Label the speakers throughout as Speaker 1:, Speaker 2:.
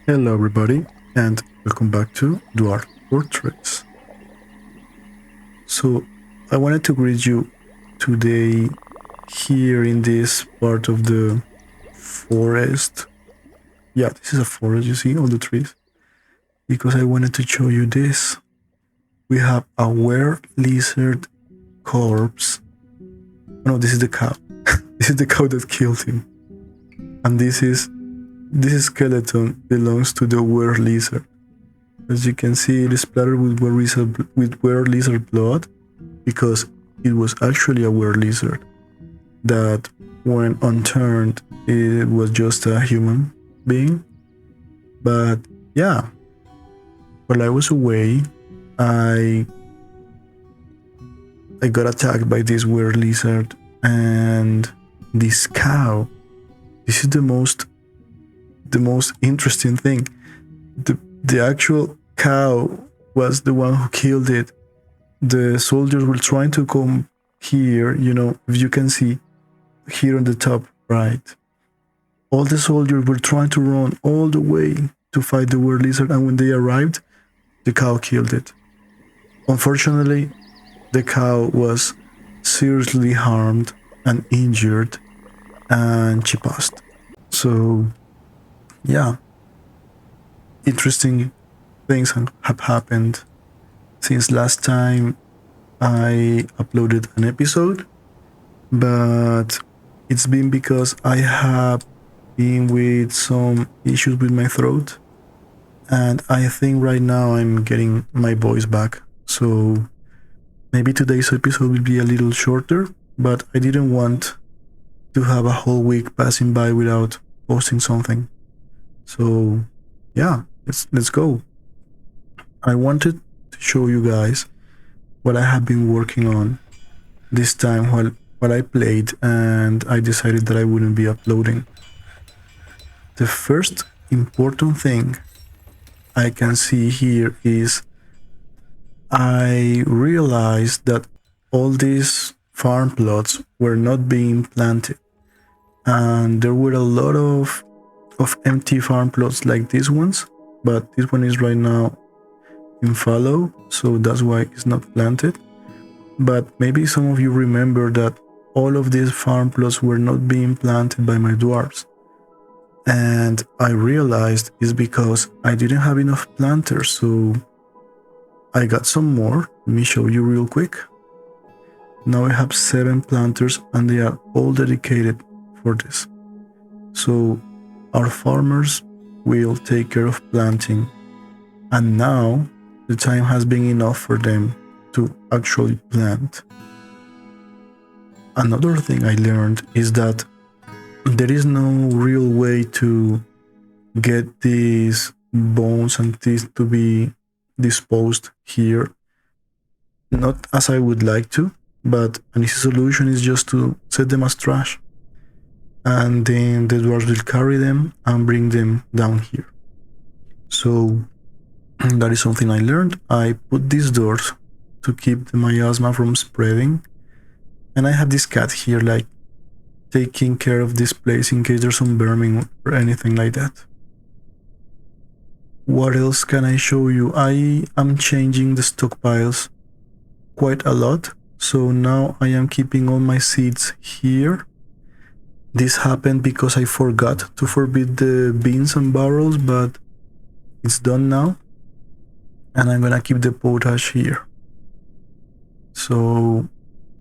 Speaker 1: Hello everybody, and welcome back to Dwarf Fortress. So, I wanted to greet you today here in this part of the forest. Yeah, this is a forest, you see, all the trees. Because I wanted to show you this. We have a were-lizard corpse. No, this is the cow. This is the cow that killed him. And this skeleton belongs to the were-lizard. As you can see, it is splattered with were-lizard blood because it was actually a were-lizard that, when unturned, it was just a human being. But yeah, while I was away, I got attacked by this were-lizard, and this cow. This is the most interesting thing. The actual cow was the one who killed it. The soldiers were trying to come here, if you can see here on the top right. All the soldiers were trying to run all the way to fight the were-lizard, and when they arrived, the cow killed it. Unfortunately, the cow was seriously harmed and injured, and she passed. So, yeah, interesting things have happened since last time I uploaded an episode, but it's been because I have been with some issues with my throat, and I think right now I'm getting my voice back. So maybe today's episode will be a little shorter, but I didn't want to have a whole week passing by without posting something. So yeah, let's go. I wanted to show you guys what I have been working on this time while I played, and I decided that I wouldn't be uploading. The first important thing I can see here is I realized that all these farm plots were not being planted, and there were a lot of empty farm plots like these ones, but this one is right now in fallow, so that's why it's not planted. But maybe some of you remember that all of these farm plots were not being planted by my dwarves, and I realized it's because I didn't have enough planters. So I got some more. Let me show you real quick. Now I have 7 planters, and they are all dedicated for this. So our farmers will take care of planting, and now the time has been enough for them to actually plant. Another thing I learned is that there is no real way to get these bones and teeth to be disposed here. Not as I would like to, but an easy solution is just to set them as trash, and then the dwarves will carry them and bring them down here. So that is something I learned. I put these doors to keep the miasma from spreading, and I have this cat here, like, taking care of this place in case there's some vermin or anything like that. What else can I show you? I am changing the stockpiles quite a lot, so now I am keeping all my seeds here. This happened because I forgot to forbid the beans and barrels, but it's done now, and I'm gonna keep the potash here. So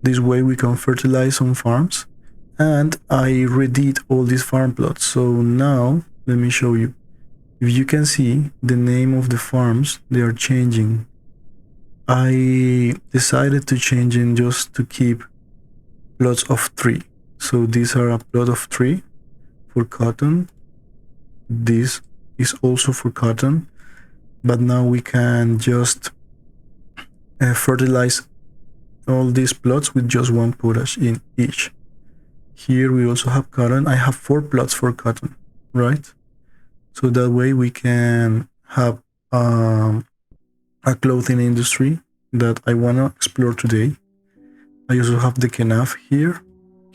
Speaker 1: this way we can fertilize some farms, and I redid all these farm plots. So now let me show you. If you can see the name of the farms, they are changing. I decided to change in just to keep plots of 3. So these are a plot of 3 for cotton. This is also for cotton, but now we can just fertilize all these plots with just 1 potash in each. Here we also have cotton. I have 4 plots for cotton, right? So that way we can have a clothing industry that I want to explore today. I also have the kenaf here.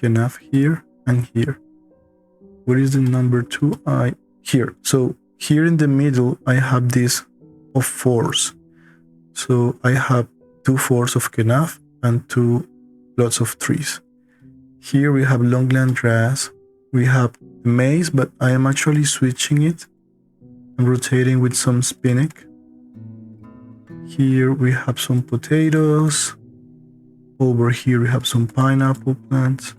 Speaker 1: enough here and here. Where is the number 2? Here. So here in the middle, I have this of 4s. So I have 2 4s of kenaf and 2 plots of trees. Here we have longland grass. We have maize, but I am actually switching it and rotating with some spinach. Here we have some potatoes. Over here we have some pineapple plants.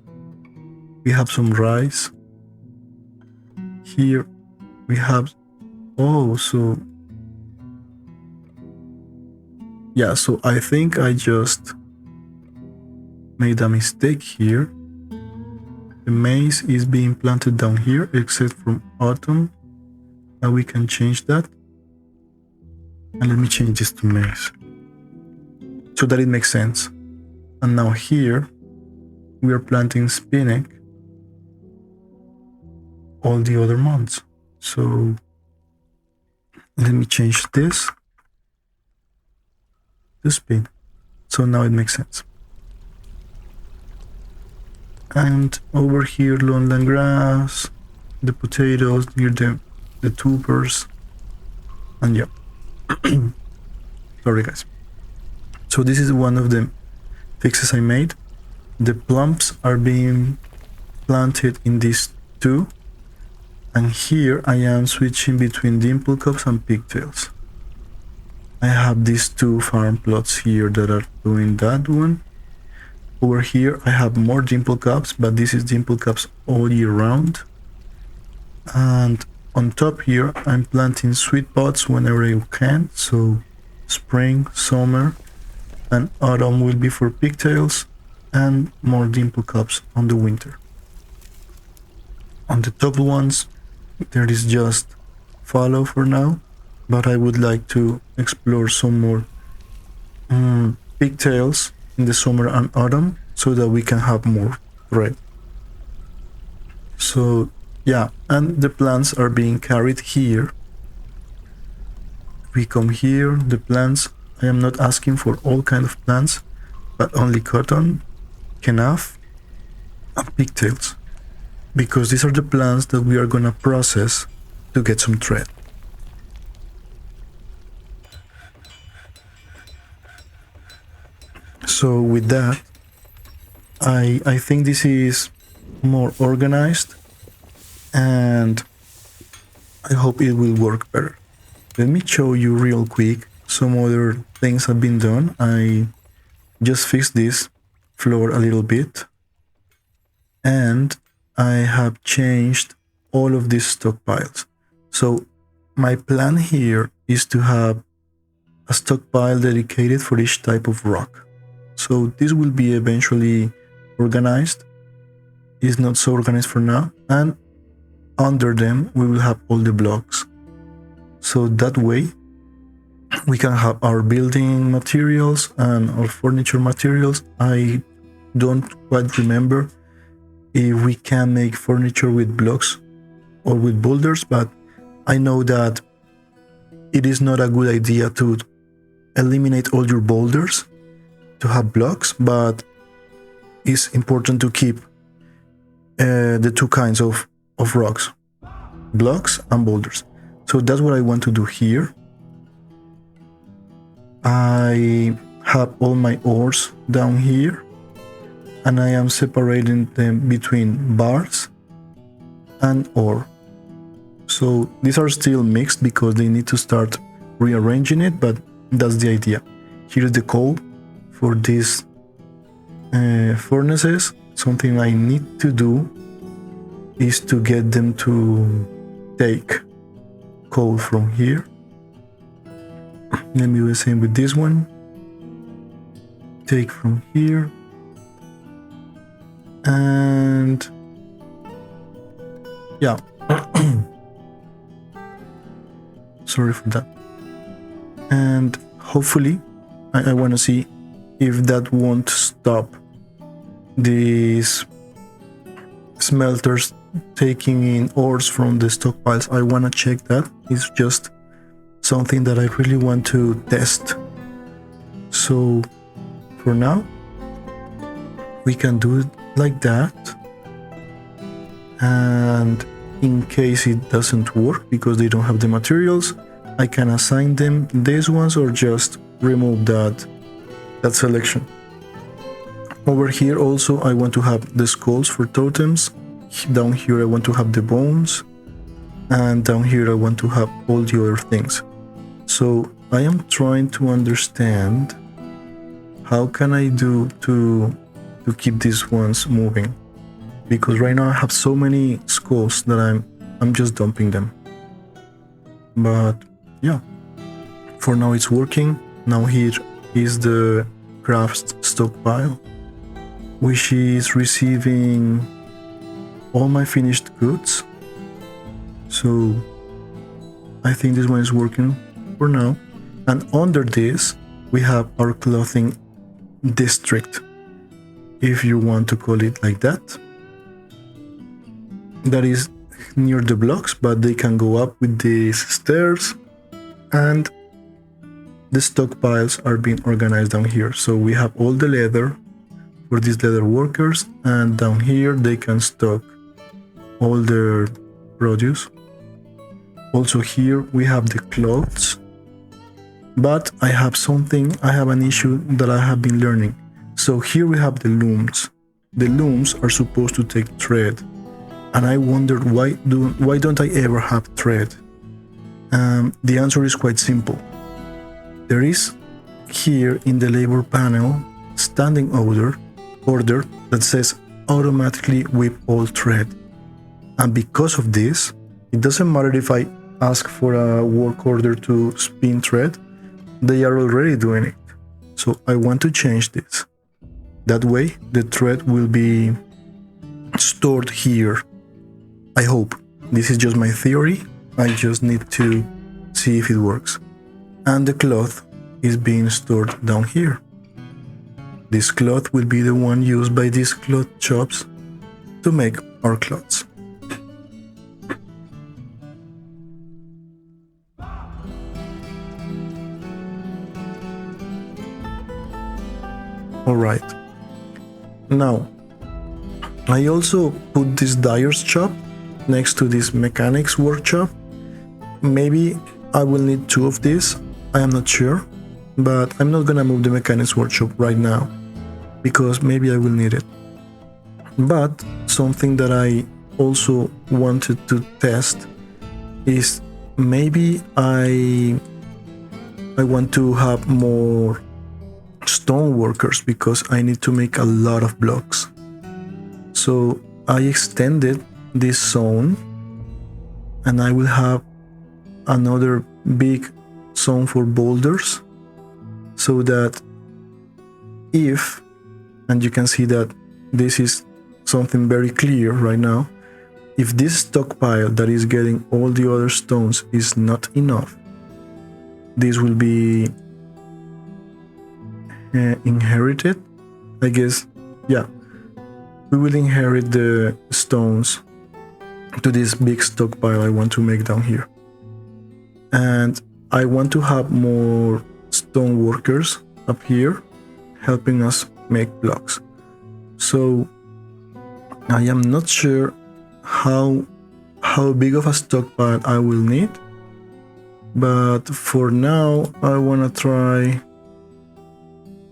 Speaker 1: We have some rice. Here we have, so I think I just made a mistake here. The maize is being planted down here, except from autumn. Now we can change that. And let me change this to maize, so that it makes sense. And now here, we are planting spinach all the other months. So let me change this to spinach. So now it makes sense. And over here, lowland grass, the potatoes near the tubers, and yeah. Sorry guys. So this is one of the fixes I made. The plums are being planted in these 2, and here I am switching between dimple cups and pigtails. I have these 2 farm plots here that are doing that one. Over here I have more dimple cups, but this is dimple cups all year round. And on top here I'm planting sweet pots whenever I can, so spring, summer, and autumn will be for pigtails, and more dimple cups on the winter. On the top ones there is just fallow for now, but I would like to explore some more pigtails in the summer and autumn, so that we can have more thread. So yeah, and the plants are being carried here. We come here, the plants, I am not asking for all kind of plants, but only cotton, kenaf, and pigtails, because these are the plants that we are gonna process to get some thread. So with that, I think this is more organized, and I hope it will work better. Let me show you real quick some other things have been done. I just fixed this floor a little bit, and I have changed all of these stockpiles. So my plan here is to have a stockpile dedicated for each type of rock. So this will be eventually organized. It's not so organized for now, and under them we will have all the blocks. So that way we can have our building materials and our furniture materials. I don't quite remember if we can make furniture with blocks or with boulders, but I know that it is not a good idea to eliminate all your boulders to have blocks, but it's important to keep the 2 kinds of rocks, blocks and boulders. So that's what I want to do here. I have all my ores down here, and I am separating them between bars and ore. So these are still mixed because they need to start rearranging it, but that's the idea. Here's the coal for these furnaces. Something I need to do is to get them to take coal from here. Let me do the same with this one. Take from here. And yeah. Sorry for that. And hopefully I want to see if that won't stop these smelters taking in ores from the stockpiles. I want to check that. It's just something that I really want to test. So for now we can do it like that. and in case it doesn't work because they don't have the materials, I can assign them these ones or just remove that selection. Over here also I want to have the skulls for totems. Down here I want to have the bones, and down here I want to have all the other things. So I am trying to understand how can I do to keep these ones moving, because right now I have so many skulls that I'm just dumping them. But yeah, for now it's working. Now here is the craft stockpile, which is receiving all my finished goods. So I think this one is working for now. And under this we have our clothing district, if you want to call it like that. That is near the blocks, but they can go up with these stairs, and the stockpiles are being organized down here. So we have all the leather for these leather workers, and down here they can stock all their produce. Also here we have the clothes, but I have an issue that I have been learning. So here we have the looms. The looms are supposed to take thread, and I wondered why don't I ever have thread? The answer is quite simple. There is here in the labor panel standing order that says automatically whip all thread, and because of this it doesn't matter if I ask for a work order to spin thread, they are already doing it. So I want to change this. That way the thread will be stored here. I hope. This is just my theory. I just need to see if it works. And the cloth is being stored down here. This cloth will be the one used by these cloth shops to make our clothes. Alright. Now, I also put this dyer's shop next to this mechanics workshop. Maybe I will need two of these, I am not sure, but I'm not gonna move the mechanics workshop right now because maybe I will need it. But something that I also wanted to test is maybe I want to have more stone workers because I need to make a lot of blocks. So I extended this zone, and I will have another big zone for boulders, so that if, and you can see that this is something very clear right now, if this stockpile that is getting all the other stones is not enough, this will be inherited, I guess. Yeah, we will inherit the stones to this big stockpile I want to make down here. And I want to have more stone workers up here helping us make blocks. So I am not sure how big of a stockpile I will need, but for now I want to try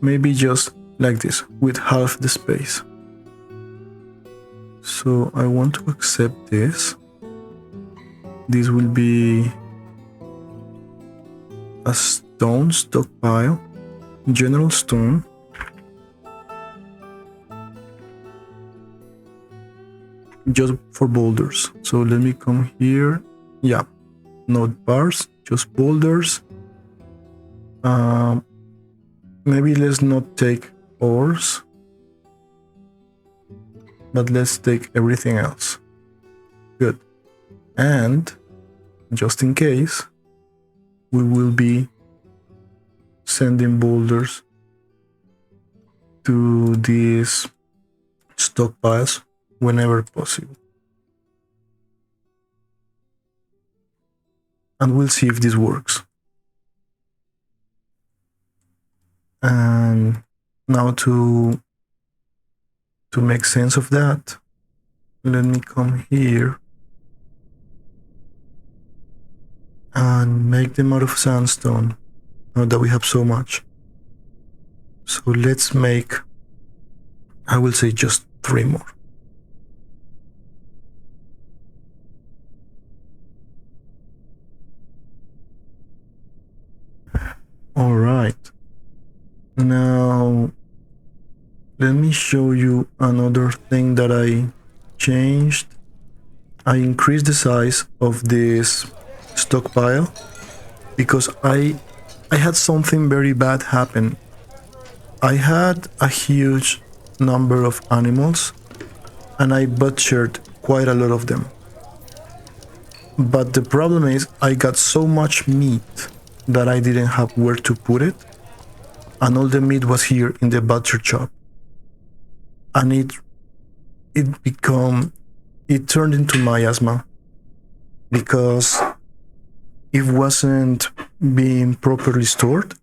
Speaker 1: maybe just like this with half the space. So I want to accept this. This will be a stone stockpile, general stone. Just for boulders. So let me come here. Yeah, not bars, just boulders. Maybe let's not take ores, but let's take everything else. Good. And just in case, we will be sending boulders to these stockpiles whenever possible. And we'll see if this works. And now to make sense of that, let me come here and make them out of sandstone, now that we have so much. So let's make, I will say, just 3 more. All right. Now, let me show you another thing that I changed. I increased the size of this stockpile because I had something very bad happen. I had a huge number of animals and I butchered quite a lot of them. But the problem is I got so much meat that I didn't have where to put it, and all the meat was here in the butcher shop. And it turned into miasma because it wasn't being properly stored,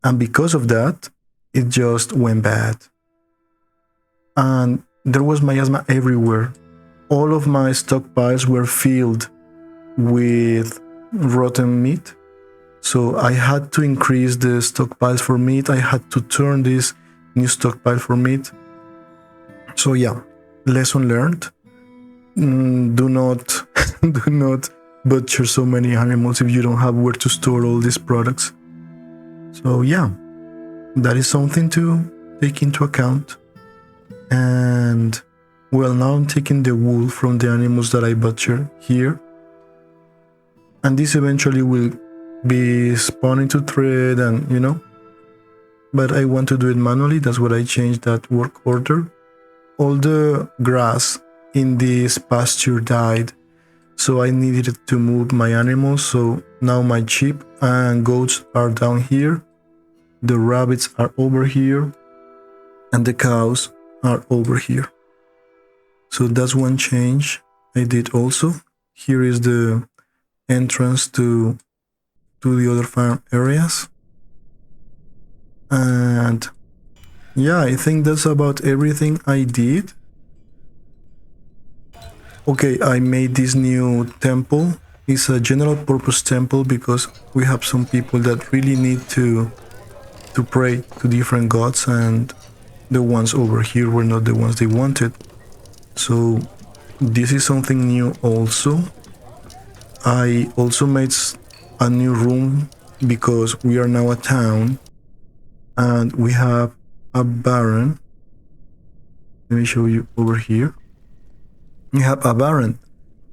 Speaker 1: and because of that it just went bad. And there was miasma everywhere. All of my stockpiles were filled with rotten meat, so I had to increase the stockpiles for meat. I had to turn this new stockpile for meat. So yeah, lesson learned. Do not butcher so many animals if you don't have where to store all these products. So yeah, that is something to take into account. And well, now I'm taking the wool from the animals that I butcher here, and this eventually will be spun into thread, and but I want to do it manually. That's what I changed that work order. All the grass in this pasture died, so I needed to move my animals. So now my sheep and goats are down here, the rabbits are over here, and the cows are over here. So that's one change I did also. Here is the entrance to the other farm areas. And yeah, I think that's about everything I did. Okay, I made this new temple. It's a general purpose temple because we have some people that really need to pray to different gods, and the ones over here were not the ones they wanted. So this is something new also. I also made a new room because we are now a town and we have a baron. Let me show you over here. We have a baron,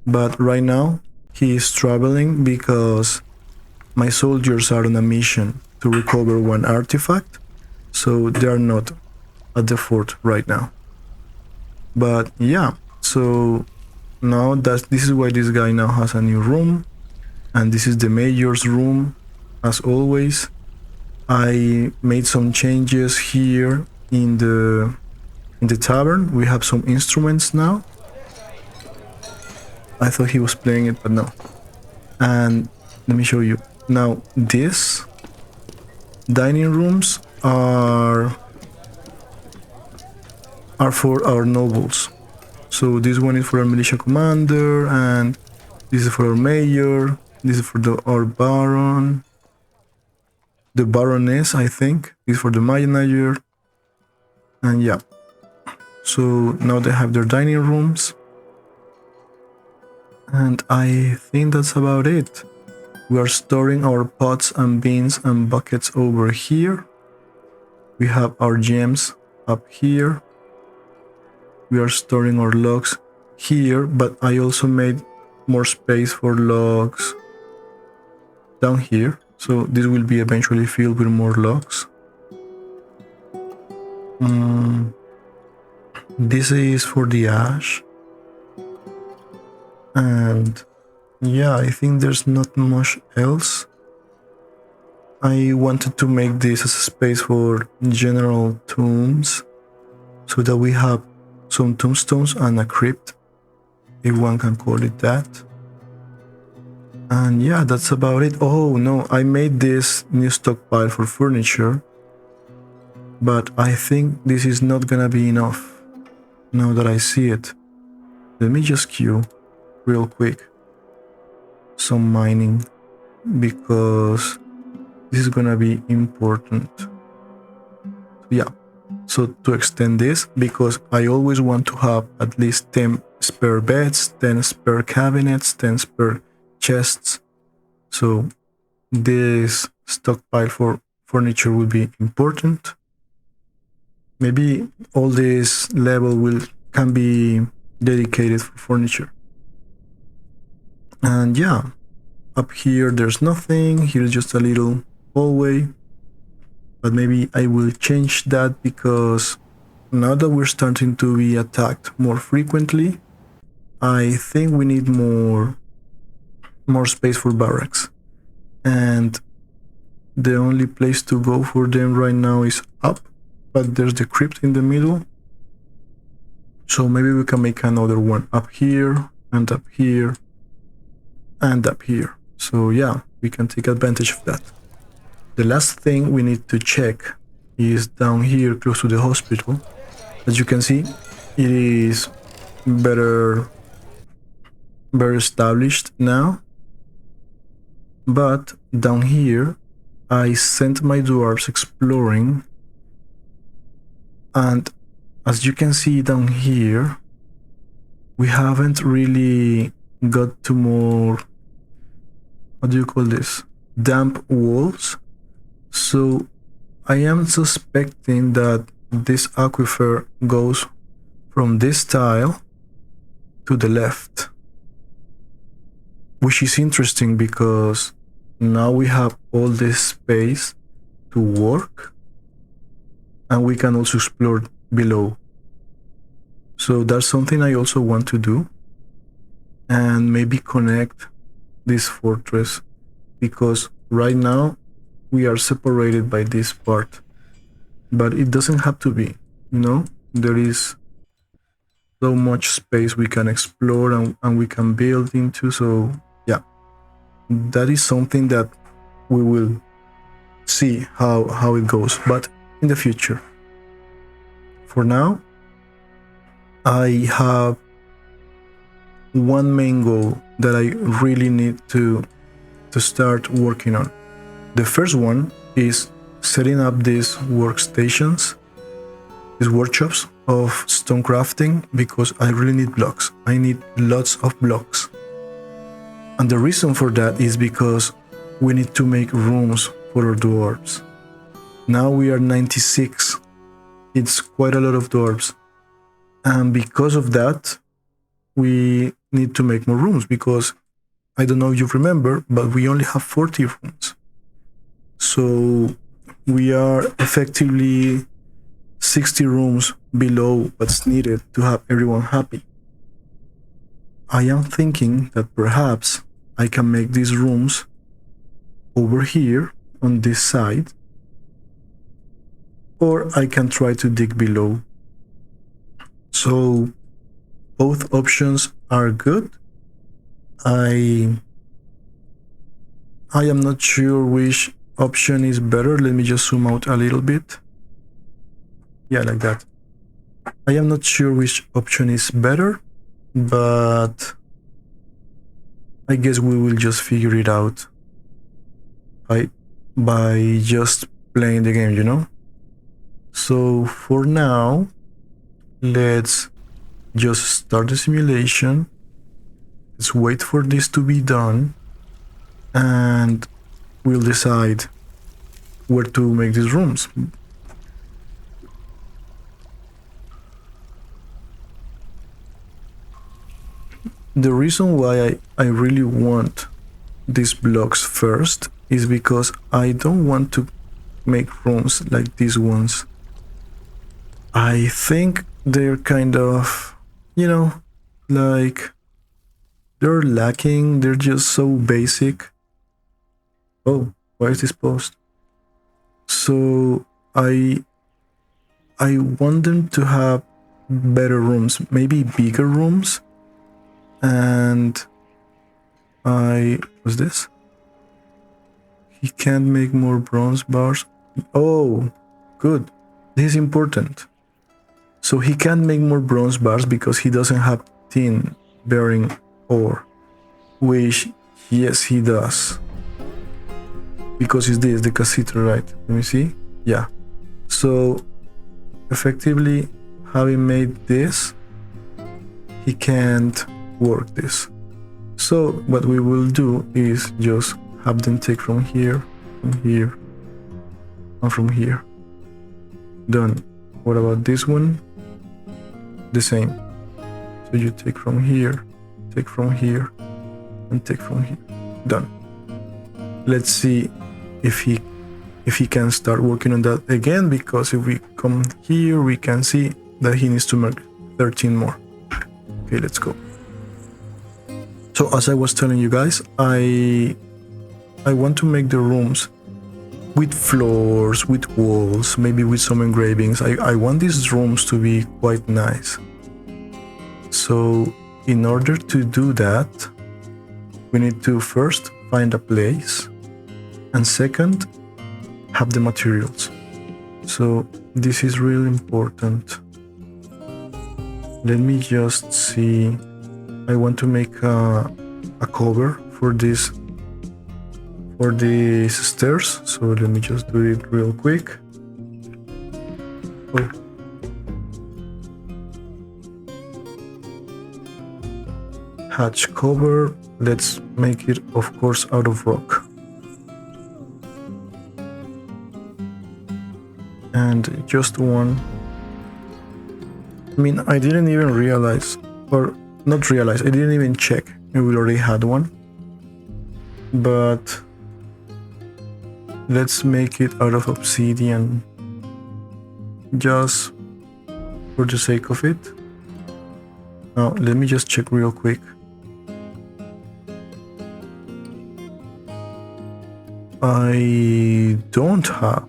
Speaker 1: but right now he is traveling because my soldiers are on a mission to recover one artifact, so they are not at the fort right now. But yeah, so now this is why this guy now has a new room, and this is the mayor's room. As always, I made some changes here in the tavern. We have some instruments now. I thought he was playing it, but no. And let me show you. Now these dining rooms are for our nobles. So this one is for our militia commander, and this is for our mayor, this is for our baron, the baroness, I think, is for the manager, and yeah. So now they have their dining rooms, and I think that's about it. We are storing our pots and beans and buckets over here. We have our gems up here. We are storing our logs here, but I also made more space for logs down here. So this will be eventually filled with more logs. This is for the ash. And yeah, I think there's not much else. I wanted to make this as a space for general tombs, so that we have some tombstones and a crypt, if one can call it that. And yeah, that's about it. Oh no, I made this new stockpile for furniture, but I think this is not gonna be enough now that I see it. Let me just queue real quick some mining, because this is gonna be important. Yeah, so to extend this, because I always want to have at least 10 spare beds, 10 spare cabinets, 10 spare chests. So this stockpile for furniture will be important. Maybe all this level can be dedicated for furniture. And yeah, up here there's nothing. Here's just a little hallway. But maybe I will change that, because now that we're starting to be attacked more frequently, I think we need more space for barracks. And the only place to go for them right now is up, but there's the crypt in the middle. So maybe we can make another one up here, and up here, and up here. So yeah, we can take advantage of that. The last thing we need to check is down here close to the hospital. As you can see, it is better established now. But down here, I sent my dwarves exploring, and as you can see down here, we haven't really got to more, what do you call this, damp walls. So I am suspecting that this aquifer goes from this tile to the left, which is interesting because now we have all this space to work, and we can also explore below. So that's something I also want to do, and maybe connect this fortress, because right now we are separated by this part, but it doesn't have to be, you know. There is so much space we can explore and we can build into. So yeah, that is something that we will see how it goes, but in the future. For now, I have one main goal that I really need to start working on. The first one is setting up these workstations, these workshops of stone crafting, because I really need blocks. I need lots of blocks. And the reason for that is because we need to make rooms for our dwarves. Now we are 96. It's quite a lot of dwarves. And because of that, we need to make more rooms, because I don't know if you remember, but we only have 40 rooms. So we are effectively 60 rooms below what's needed to have everyone happy. I am thinking that perhaps I can make these rooms over here on this side, or I can try to dig below. So both options are good. I am not sure which option is better. Let me just zoom out a little bit. Yeah, like that. I am not sure which option is better, but I guess we will just figure it out by just playing the game, you know? So for now, let's just start the simulation. Let's wait for this to be done, and we'll decide where to make these rooms. The reason why I really want these blocks first is because I don't want to make rooms like these ones. I think they're kind of, you know, like they're lacking. They're just so basic. Oh, why is this post? So I want them to have better rooms, maybe bigger rooms. And what's this? He can't make more bronze bars. Oh, good. This is important. So he can't make more bronze bars because he doesn't have tin bearing ore, which yes he does, because it's this, the cathedral, right? Let me see. Yeah, so effectively having made this, he can't work this. So what we will do is just have them take from here, and from here. Done. What about this one? The same. So you take from here, and take from here. Done. Let's see if he can start working on that again, because if we come here, we can see that he needs to make 13 more. Okay, let's go. So as I was telling you guys, I want to make the rooms with floors, with walls, maybe with some engravings. I want these rooms to be quite nice. So in order to do that, we need to first find a place, and second, have the materials. So this is really important. Let me just see. I want to make a cover for these stairs. So let me just do it real quick. Oh. Hatch cover. Let's make it, of course, out of rock. And just one. I mean, I didn't even realize, or not realize, I didn't even check if we already had one. But let's make it out of obsidian, just for the sake of it. Now, let me just check real quick. I don't have.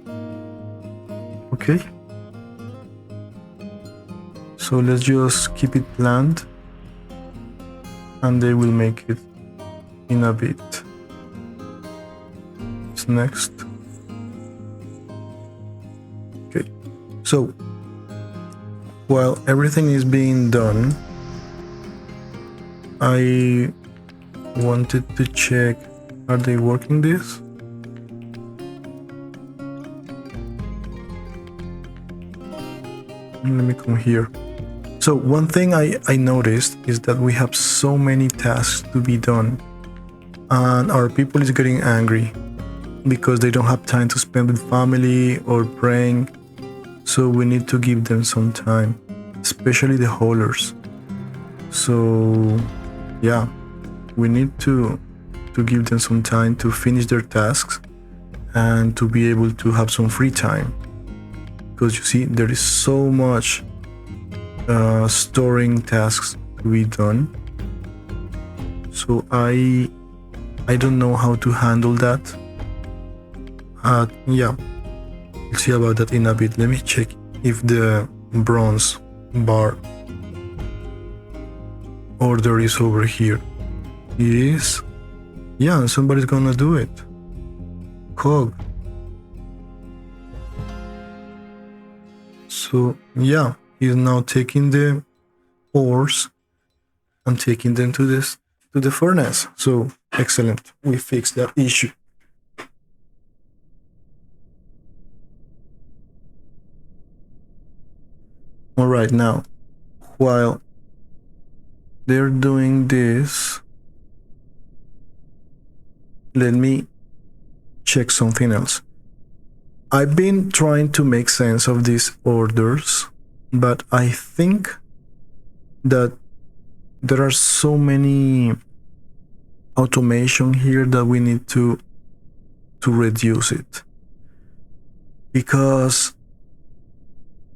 Speaker 1: Okay. So let's just keep it planned, and they will make it in a bit. What's next? Okay. So while everything is being done, I wanted to check, are they working this? Let me come here. So one thing I noticed is that we have so many tasks to be done, and our people is getting angry because they don't have time to spend with family or praying. So we need to give them some time, especially the haulers. So yeah, we need to give them some time to finish their tasks and to be able to have some free time. Because you see, there is so much storing tasks to be done. So I don't know how to handle that. Yeah, we'll see about that in a bit. Let me check if the bronze bar order is over here. It is. Yeah, somebody's gonna do it. Cog. So yeah, he's now taking the ores and taking them to the furnace. So excellent, we fixed that issue. All right, now while they're doing this, let me check something else. I've been trying to make sense of these orders, but I think that there are so many automation here that we need to reduce it, because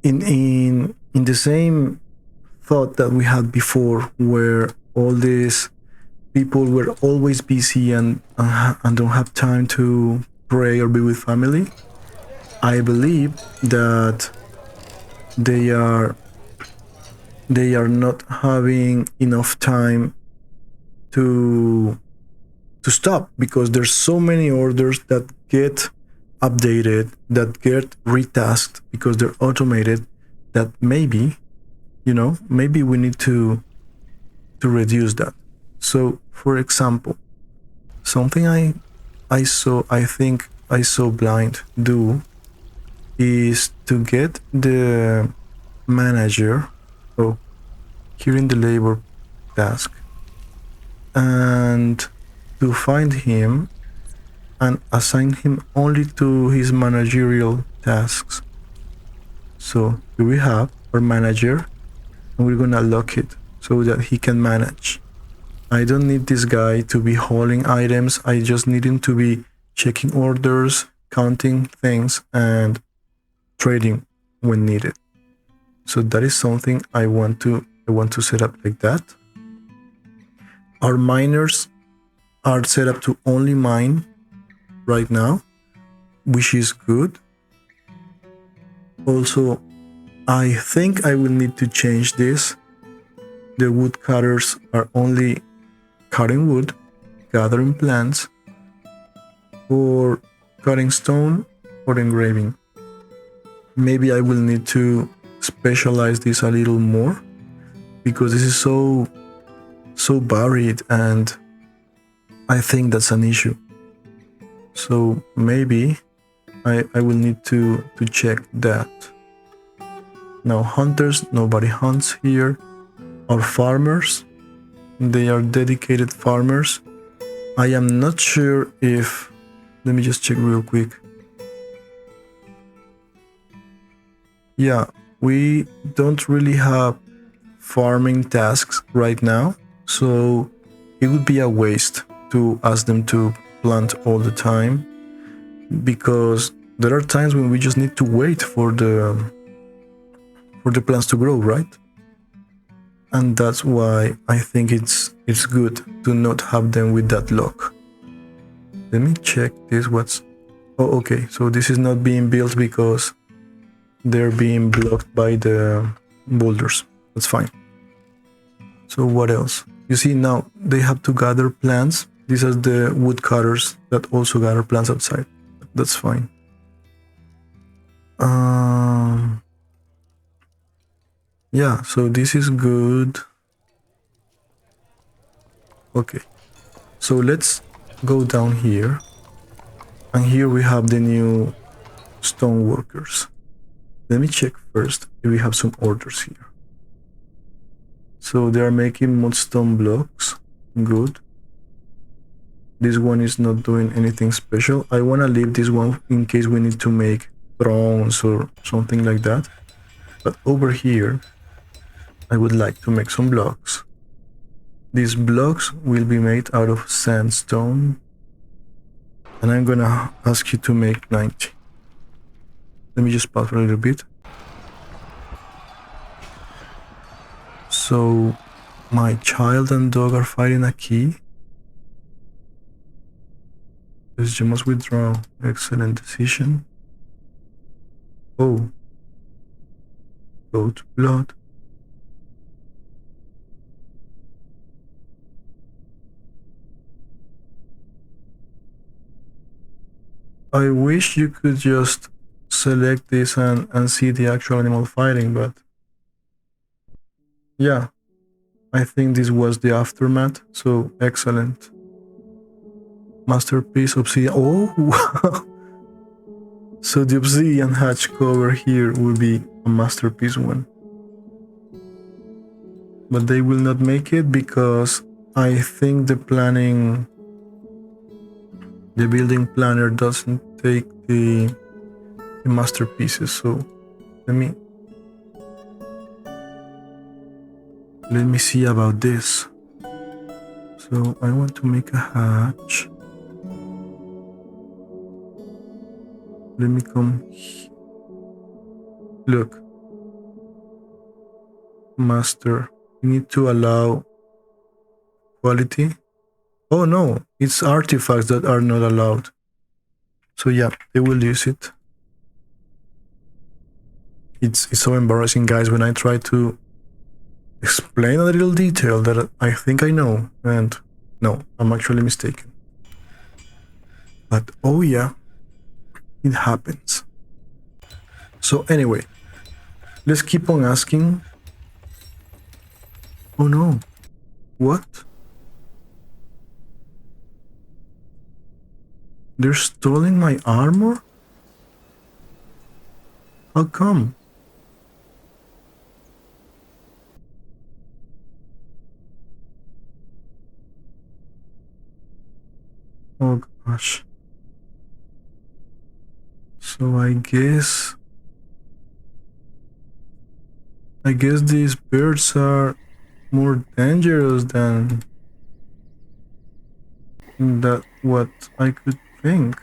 Speaker 1: in the same thought that we had before, where all these people were always busy and don't have time to pray or be with family, I believe that they are not having enough time to stop, because there's so many orders that get updated, that get retasked because they're automated, that maybe we need to to reduce that. So, for example, something I think I saw Blind do is to get the manager, oh, here in the labor task, and to find him and assign him only to his managerial tasks. So here we have our manager, and we're gonna lock it so that he can manage. I don't need this guy to be hauling items. I just need him to be checking orders, counting things, and trading when needed. So that is something I want to set up like that. Our miners are set up to only mine right now, which is good. Also, I think I will need to change this. The woodcutters are only cutting wood, gathering plants, or cutting stone, or engraving. Maybe I will need to specialize this a little more, because this is so varied, and I think that's an issue. So maybe I will need to check that. Now hunters, nobody hunts here. Our farmers, they are dedicated farmers. I am not sure if, let me just check real quick. Yeah, we don't really have farming tasks right now, so it would be a waste to ask them to plant all the time, because there are times when we just need to wait for the plants to grow, right? And that's why I think it's good to not have them with that lock. Let me check this. Oh, okay, so this is not being built because they're being blocked by the boulders. That's fine. So what else? You see, now they have to gather plants. These are the woodcutters that also gather plants outside. That's fine. Yeah, so this is good. Okay, so let's go down here, and here we have the new stone workers. Let me check first if we have some orders here. So they are making mudstone blocks. Good. This one is not doing anything special. I want to leave this one in case we need to make thrones or something like that. But over here, I would like to make some blocks. These blocks will be made out of sandstone, and I'm gonna ask you to make 90. Let me just pause for a little bit. So my child and dog are fighting a key. You must withdraw. Excellent decision. Oh. Goat blood. I wish you could just select this and see the actual animal fighting, but yeah, I think this was the aftermath, so excellent. Masterpiece obsidian. Oh, wow. So the obsidian hatch cover here will be a masterpiece one. But they will not make it because I think the building planner doesn't take the masterpieces. So let me see about this. So I want to make a hatch. Let me come here. Look, master, you need to allow quality. Oh no, it's artifacts that are not allowed. So yeah, they will use it. It's so embarrassing, guys, when I try to explain a little detail that I think I know, and no, I'm actually mistaken. But oh yeah, it happens. So anyway, let's keep on asking. Oh no, What? They're stealing my armor? How come? Oh gosh. So I guess these birds are more dangerous than that what I could think.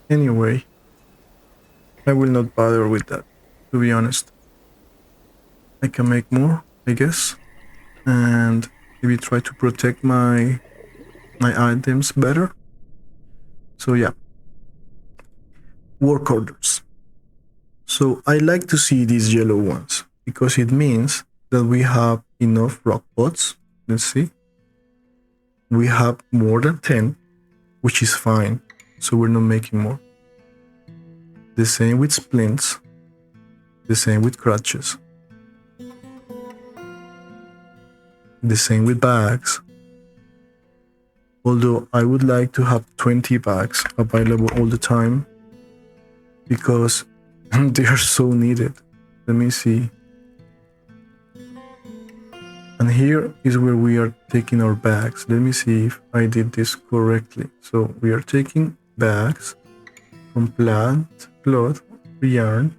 Speaker 1: Anyway, I will not bother with that, to be honest. I can make more, I guess, and maybe try to protect my items better. So yeah, work orders. So I like to see these yellow ones because it means that we have enough rock pots. Let's see. We have more than 10, which is fine. So we're not making more. The same with splints. The same with crutches. The same with bags. Although I would like to have 20 bags available all the time because they are so needed. Let me see. And here is where we are taking our bags. Let me see if I did this correctly. So we are taking bags from plant, cloth, yarn.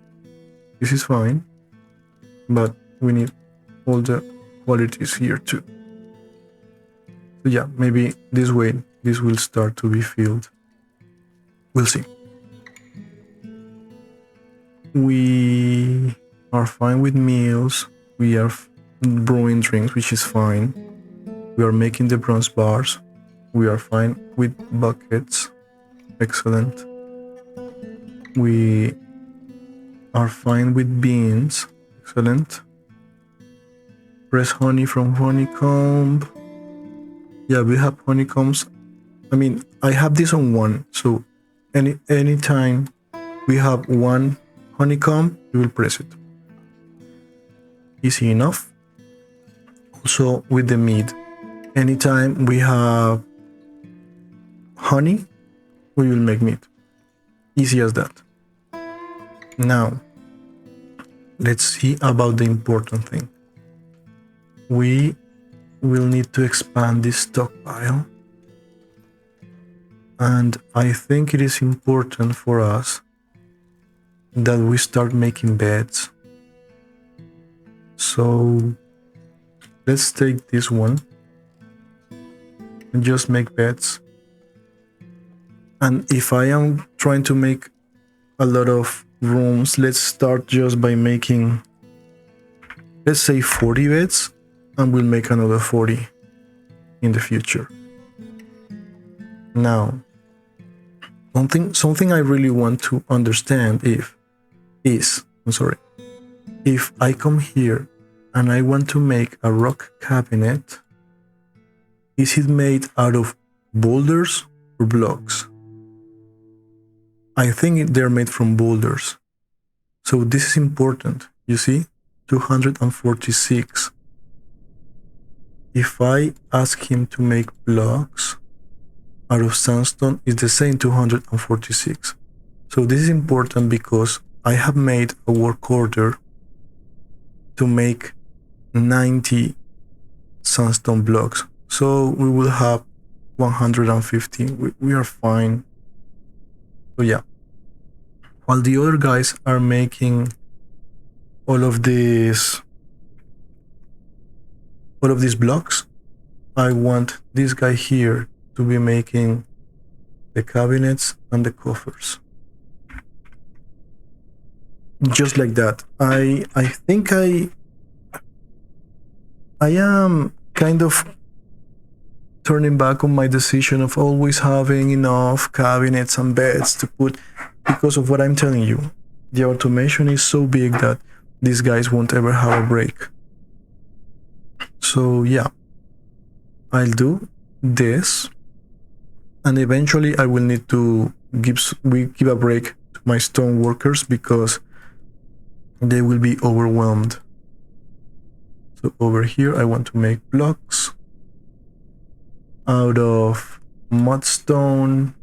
Speaker 1: This is fine, but we need all the qualities here too. So yeah, maybe this way, this will start to be filled. We'll see. We are fine with meals. We are brewing drinks, which is fine. We are making the bronze bars. We are fine with buckets. Excellent. We are fine with beans. Excellent. Press honey from honeycomb. Yeah, we have honeycombs. I mean, I have this on 1, so anytime we have 1 honeycomb, we will press it. Easy enough. Also with the mead, anytime we have honey, we will make mead. Easy as that. Now, let's see about the important thing. We will need to expand this stockpile. And I think it is important for us that we start making beds. So let's take this one and just make beds. And if I am trying to make a lot of rooms, let's start just by making, let's say 40 beds, and we'll make another 40 in the future. Now, something I really want to understand if I come here and I want to make a rock cabinet, is it made out of boulders or blocks? I think they're made from boulders. So this is important, you see, 246. If I ask him to make blocks out of sandstone, it's the same 246. So this is important because I have made a work order to make 90 sandstone blocks. So we will have 150. We are fine. So yeah. While the other guys are making all of these blocks, I want this guy here to be making the cabinets and the coffers. Just like that. I think I am kind of turning back on my decision of always having enough cabinets and beds to put, because of what I'm telling you. The automation is so big that these guys won't ever have a break. So yeah, I'll do this, and eventually I will need to give a break to my stone workers because they will be overwhelmed. So over here I want to make blocks out of mudstone.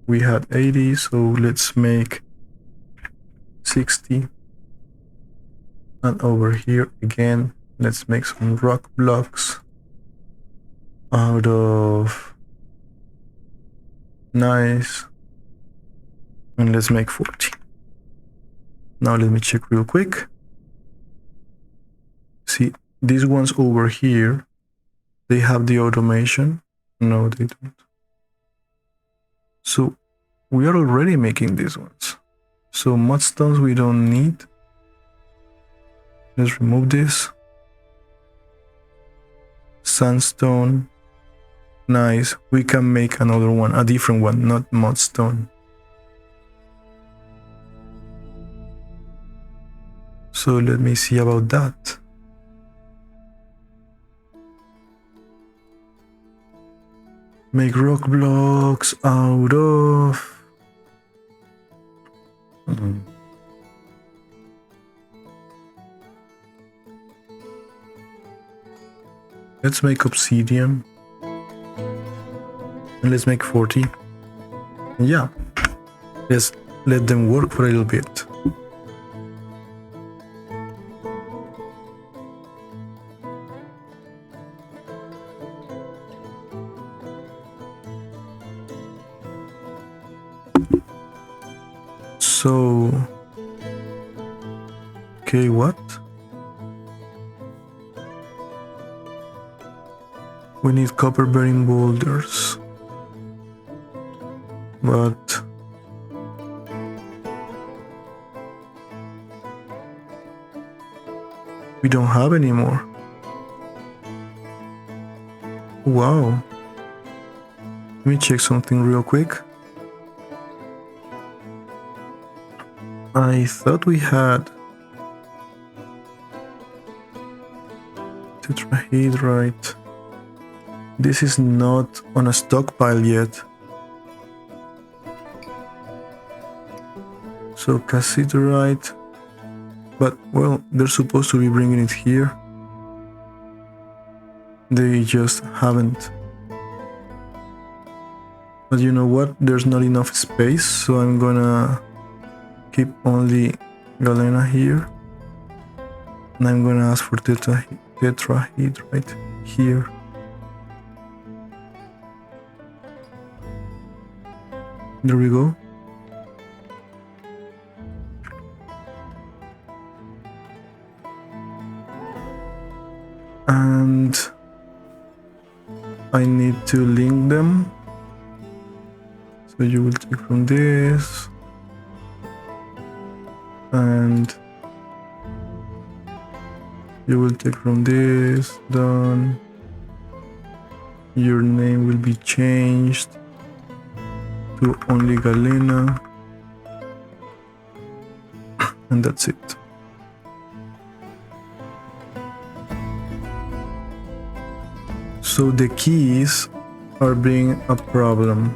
Speaker 1: We had 80, so let's make 60. And over here again, let's make some rock blocks out of nice. And let's make 40. Now let me check real quick. See, these ones over here, they have the automation. No, they don't. So we are already making these ones. So mudstones we don't need. Let's remove this. Sandstone. Nice. We can make another one, a different one, not mudstone. So let me see about that. Make rock blocks out of... Let's make obsidian. And let's make 40. And yeah, let's let them work for a little bit. So, okay, what? We need copper bearing boulders, but we don't have any more. Wow. Let me check something real quick. I thought we had tetrahedrite. This is not on a stockpile yet. So cassiterite, but well, they're supposed to be bringing it here. They just haven't. But you know what? There's not enough space, so I'm gonna keep only galena here. And I'm gonna ask for tetrahedrite here. There we go. And I need to link them. So you will take from this. And you will take from this. Done. Your name will be changed to only galena. And that's it. So the keys are being a problem.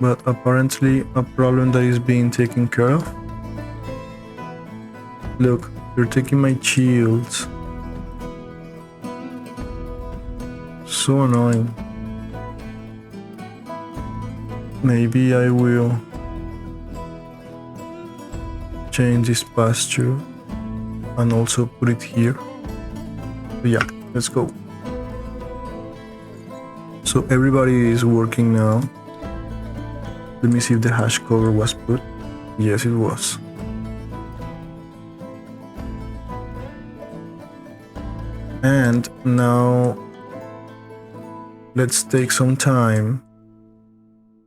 Speaker 1: But apparently a problem that is being taken care of. Look, you're taking my shields. So annoying. Maybe I will change this pasture and also put it here. But yeah, let's go. So everybody is working now. Let me see if the hash cover was put. Yes, it was. And now let's take some time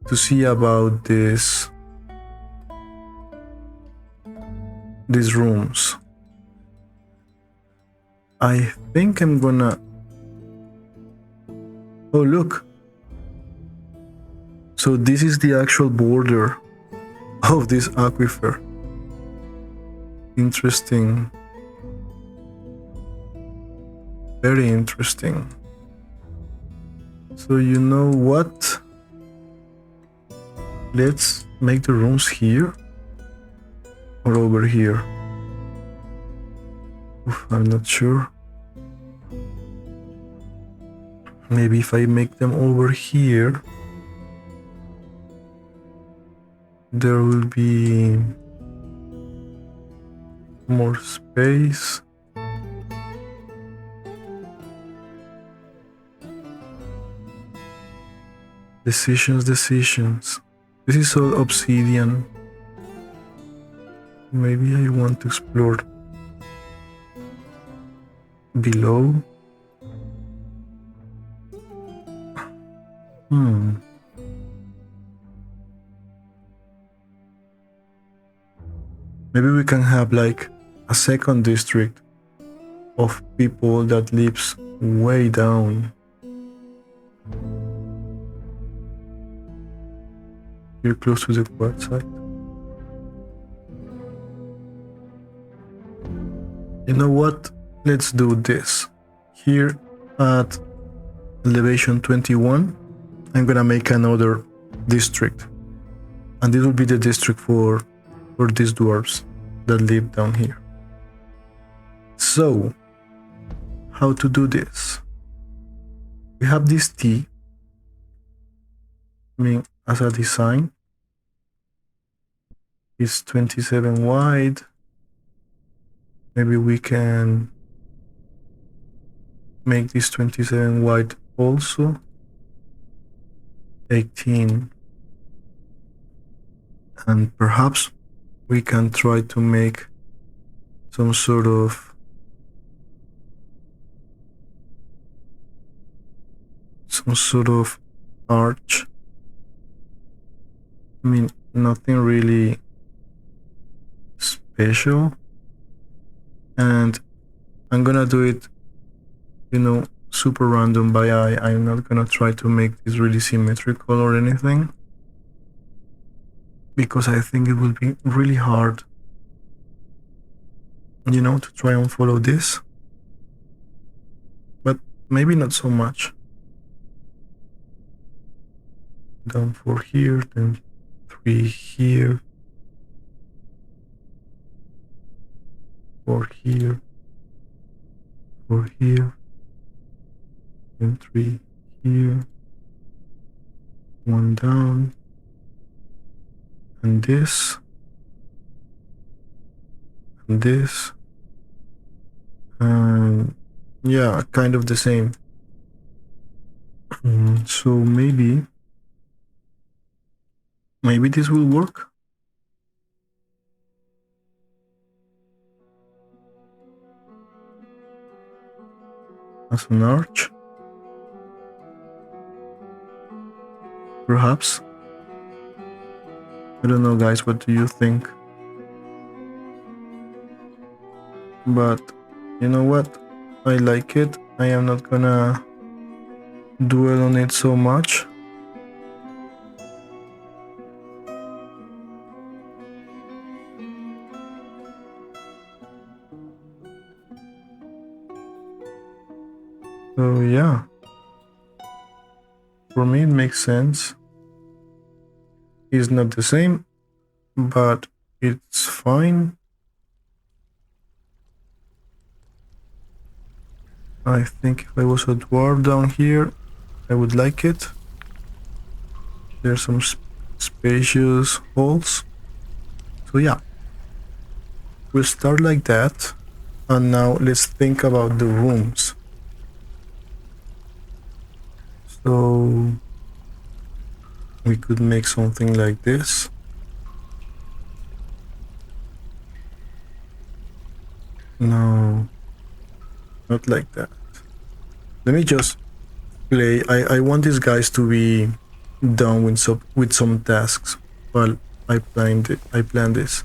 Speaker 1: to see about these rooms. I think I'm gonna... Oh, look. So this is the actual border of this aquifer. Interesting. Very interesting. So you know what? Let's make the rooms here or over here. Oof, I'm not sure. Maybe if I make them over here, there will be more space. Decisions. This is all obsidian. Maybe I want to explore below. Maybe we can have like a second district of people that lives way down. You're close to the quartz site. You know what? Let's do this. Here at elevation 21, I'm gonna make another district. And this will be the district for these dwarves that live down here. So, how to do this? We have this T, I mean, as a design. It's 27 wide. Maybe we can make this 27 wide also. 18. And perhaps we can try to make some sort of arch. I mean, nothing really special. And I'm gonna do it, super random by eye. I'm not gonna try to make this really symmetrical or anything, because I think it will be really hard, to try and follow this. But maybe not so much. Down 4 here, then 3 here, 4 here, 4 here, and 3 here, 1 down, and this, and this, and yeah, kind of the same. So maybe this will work. As an arch, perhaps. I don't know, guys, what do you think? But you know what? I like it. I am not gonna dwell on it so much. So yeah, for me it makes sense. It's not the same, but it's fine. I think if I was a dwarf down here, I would like it. There's some spacious halls. So yeah, we'll start like that. And now let's think about the rooms. So we could make something like this. No, not like that. Let me just play. I want these guys to be done with some tasks while I plan this.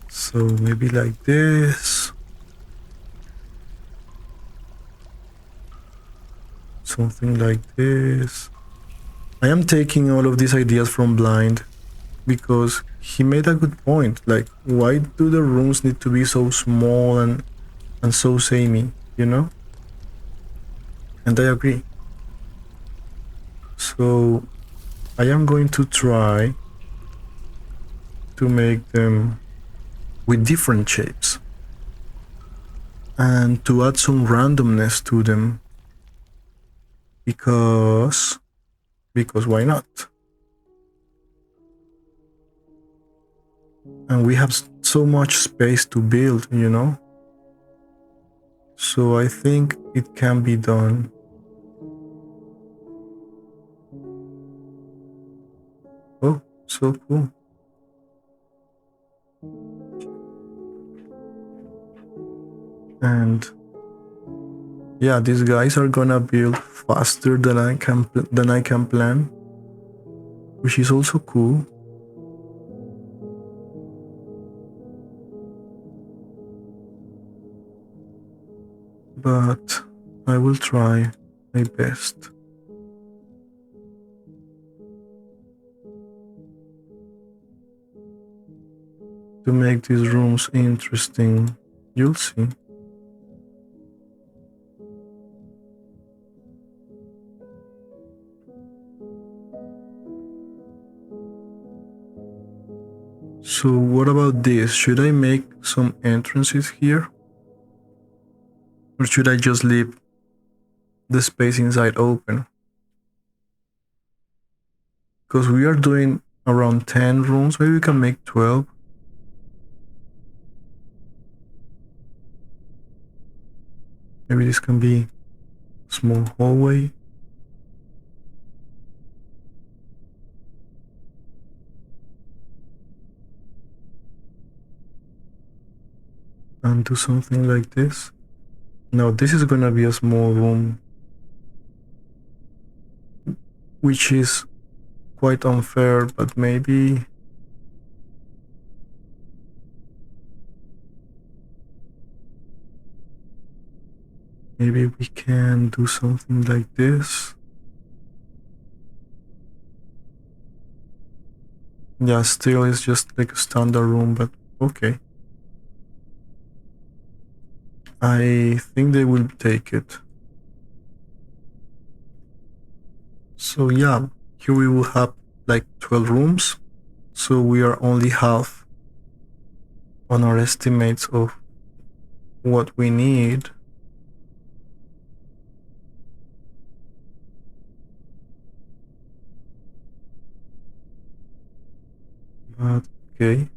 Speaker 1: So maybe like this. Something like this. I am taking all of these ideas from Blind because he made a good point. Like, why do the rooms need to be so small and so samey, And I agree. So I am going to try to make them with different shapes, and to add some randomness to them, because why not? And we have so much space to build, you know? So I think it can be done. Oh, so cool. And yeah, these guys are gonna build faster than I can plan, which is also cool. But I will try my best. To make these rooms interesting. You'll see. So what about this? Should I make some entrances here? Or should I just leave the space inside open? Because we are doing around 10 rooms, maybe we can make 12. Maybe this can be a small hallway. And do something like this. Now this is gonna be a small room, which is quite unfair, but maybe we can do something like this. Yeah, still it's just like a standard room, but okay. I think they will take it. So yeah, here we will have like 12 rooms. So we are only half on our estimates of what we need. But okay.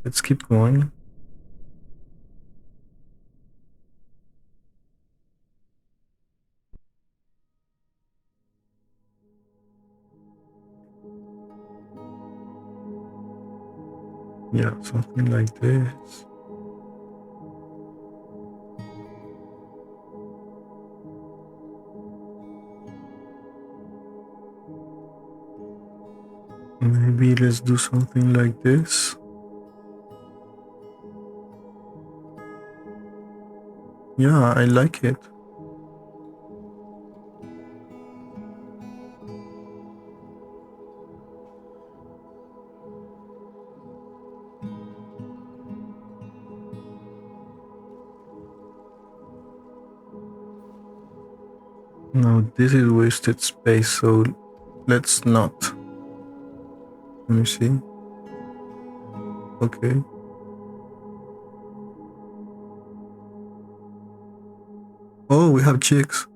Speaker 1: Let's keep going. Yeah, something like this. Maybe let's do something like this. Yeah, I like it. Now this is wasted space, so let's not. Let me see. Okay. Oh, we have chicks.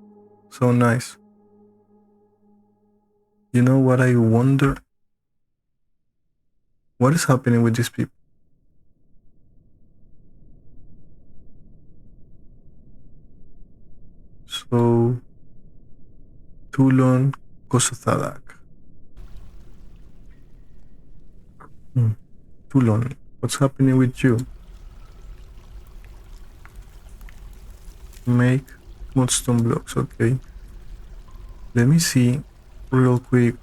Speaker 1: So nice. You know what I wonder? What is happening with these people? So, Tulon Kosotadak. Tulon, what's happening with you? Make mudstone blocks, okay. Let me see real quick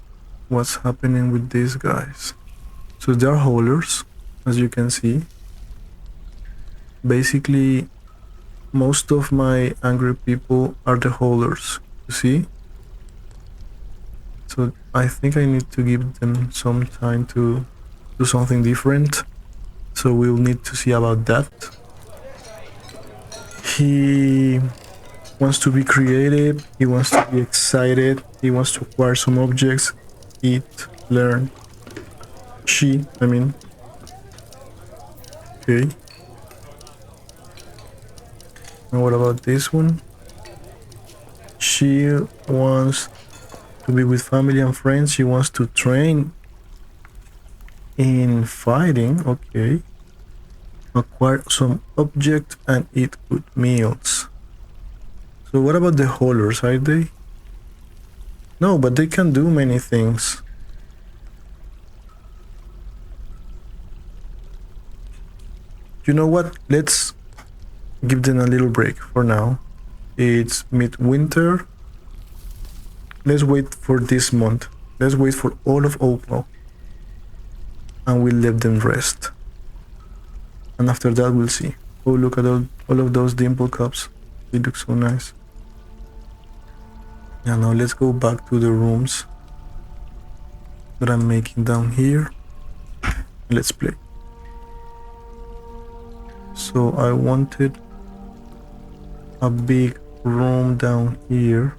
Speaker 1: what's happening with these guys. So they're haulers, as you can see. Basically, most of my angry people are the haulers, you see? So I think I need to give them some time to do something different. So we'll need to see about that. He wants to be creative, he wants to be excited, he wants to acquire some objects, eat, learn. I mean. Okay. And what about this one? She wants to be with family and friends. She wants to train in fighting. Okay. Acquire some object and eat good meals. So what about the haulers? Are they? No, but they can do many things. You know what? Let's give them a little break for now. It's midwinter. Let's wait for this month. Let's wait for all of April. And we'll let them rest. And after that, we'll see. Oh, look at all of those dimple cups. They look so nice. Yeah, now let's go back to the rooms that I'm making down here. Let's play. So I wanted a big room down here.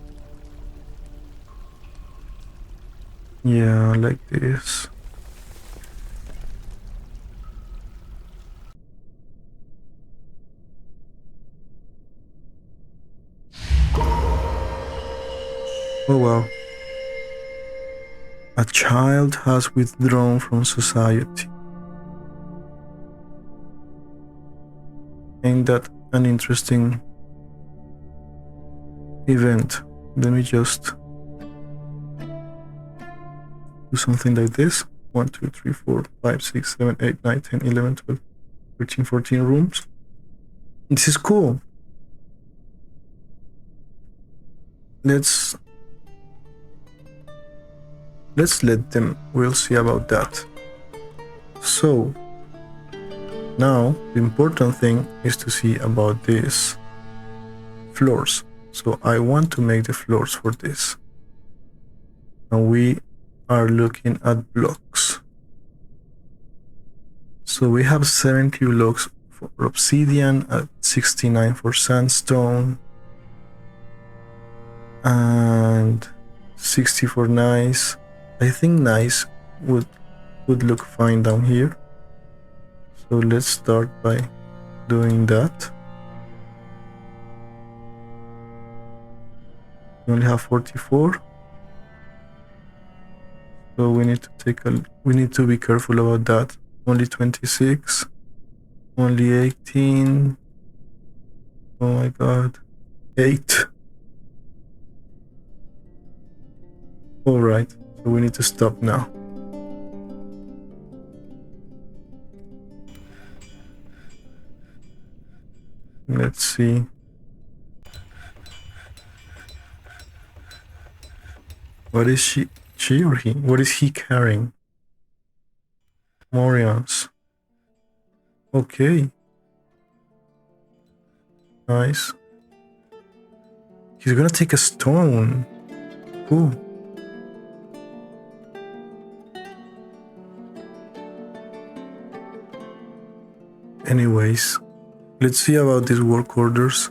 Speaker 1: Yeah, like this. Oh wow. A child has withdrawn from society. Ain't that an interesting event? Let me just do something like this. 1, 2, 3, 4, 5, 6, 7, 8, 9, 10, 11, 12, 13, 14 rooms. This is cool. Let's let them. We'll see about that. So now the important thing is to see about these floors. So I want to make the floors for this. And we are looking at blocks. So we have 70 blocks for obsidian, 69 for sandstone, and 60 for nice. I think nice would look fine down here. So let's start by doing that. We only have 44. So we need to be careful about that. Only 26. Only 18. Oh my god. 8. Alright, so we need to stop now. Let's see. What is she or he? What is he carrying? Morions. Okay. Nice. He's gonna take a stone. Cool. Anyways, let's see about these work orders.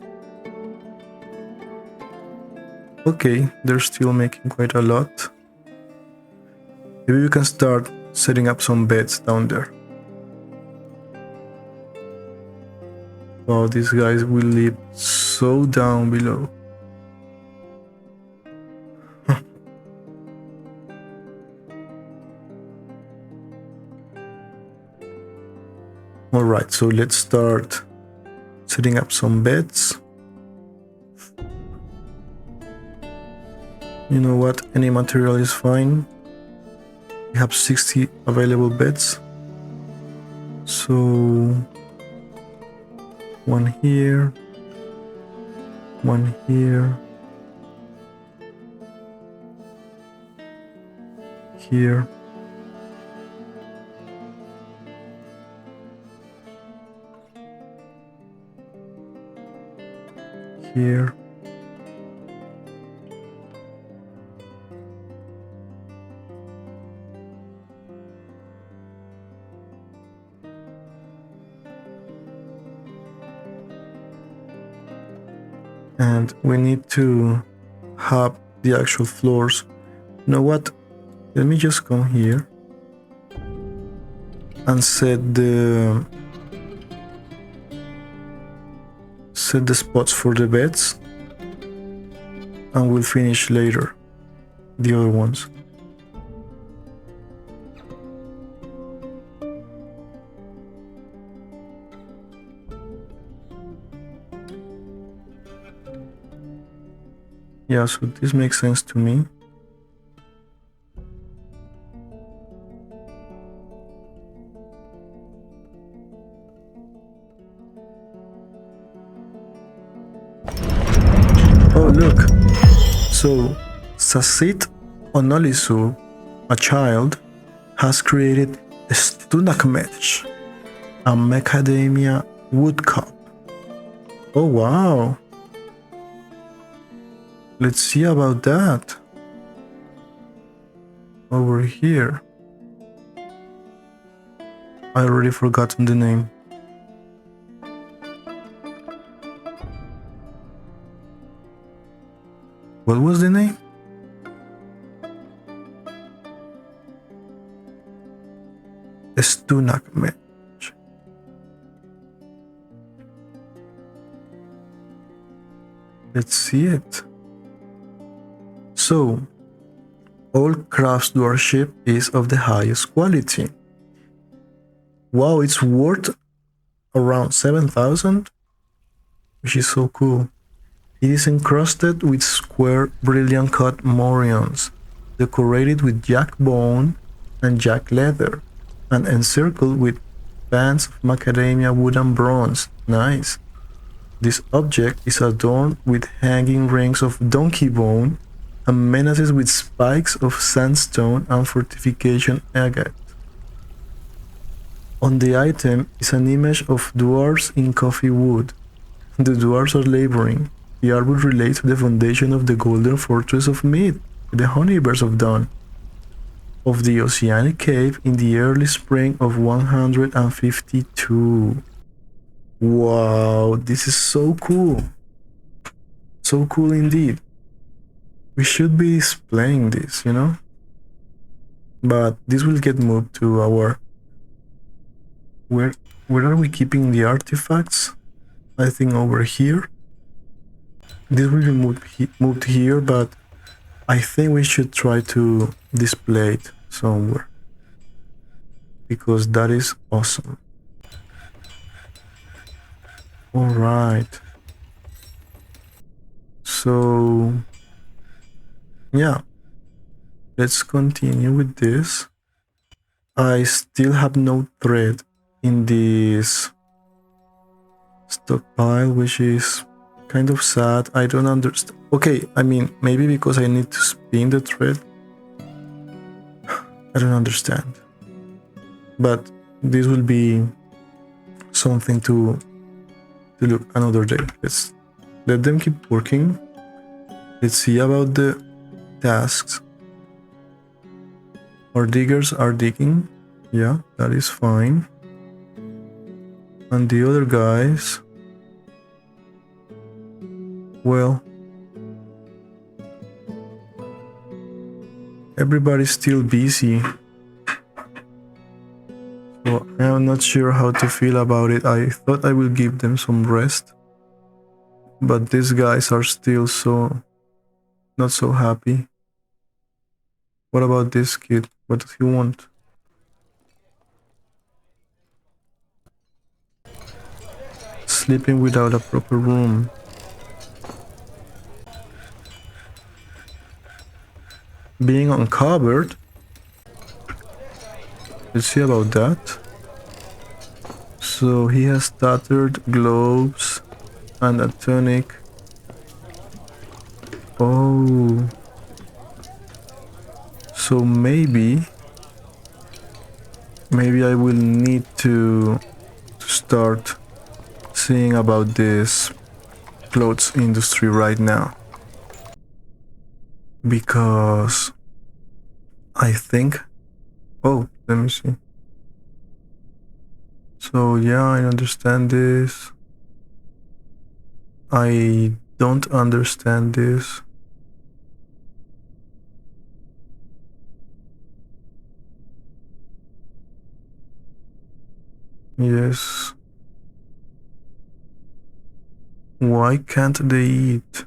Speaker 1: Okay, they're still making quite a lot. Maybe we can start setting up some beds down there. Wow, these guys will live so down below. Alright, so let's start setting up some beds. You know what? Any material is fine. We have 60 available beds. So one here, one here, here, here, and and we need to have the actual floors. You know what? Let me just come here and set the spots for the beds, and we'll finish later the other ones. Yeah, so this makes sense to me. Oh, look. So, Sasit Onolisu, a child, has created a Stunakmech, a macadamia woodcup. Oh, wow. Let's see about that. Over here. I already forgotten the name. What was the name? Stunakmech. Let's see it. So, all craftsmanship is of the highest quality. Wow, it's worth around 7,000, which is so cool. It is encrusted with square brilliant cut morions, decorated with jack bone and jack leather, and encircled with bands of macadamia wood and bronze. Nice. This object is adorned with hanging rings of donkey bone and menaces with spikes of sandstone and fortification agate. On the item is an image of dwarves in coffee wood. The dwarves are laboring. The artwork relates to the foundation of the golden fortress of MEAD, the Honeybirds of Dawn, of the Oceanic Cave in the early spring of 152. Wow, this is so cool. So cool indeed. We should be displaying this, you know? But this will get moved to our... Where are we keeping the artifacts? I think over here. This will be moved here, but I think we should try to display it somewhere, because that is awesome. All right. So, yeah, let's continue with this. I still have no thread in this stockpile, which is kind of sad. I don't understand. Okay, I mean, maybe because I need to spin the thread. I don't understand. But this will be something to look another day. Let's let them keep working. Let's see about the tasks. Our diggers are digging. Yeah, that is fine. And the other guys, well, everybody's still busy. So I'm not sure how to feel about it. I thought I will give them some rest, but these guys are still not so happy. What about this kid? What does he want? Sleeping without a proper room. Being uncovered. Let's see about that. So he has tattered gloves and a tunic. Oh. So maybe I will need to start seeing about this clothes industry right now, because I think, oh, let me see. So yeah, I understand this. I don't understand this. Yes. Why can't they eat?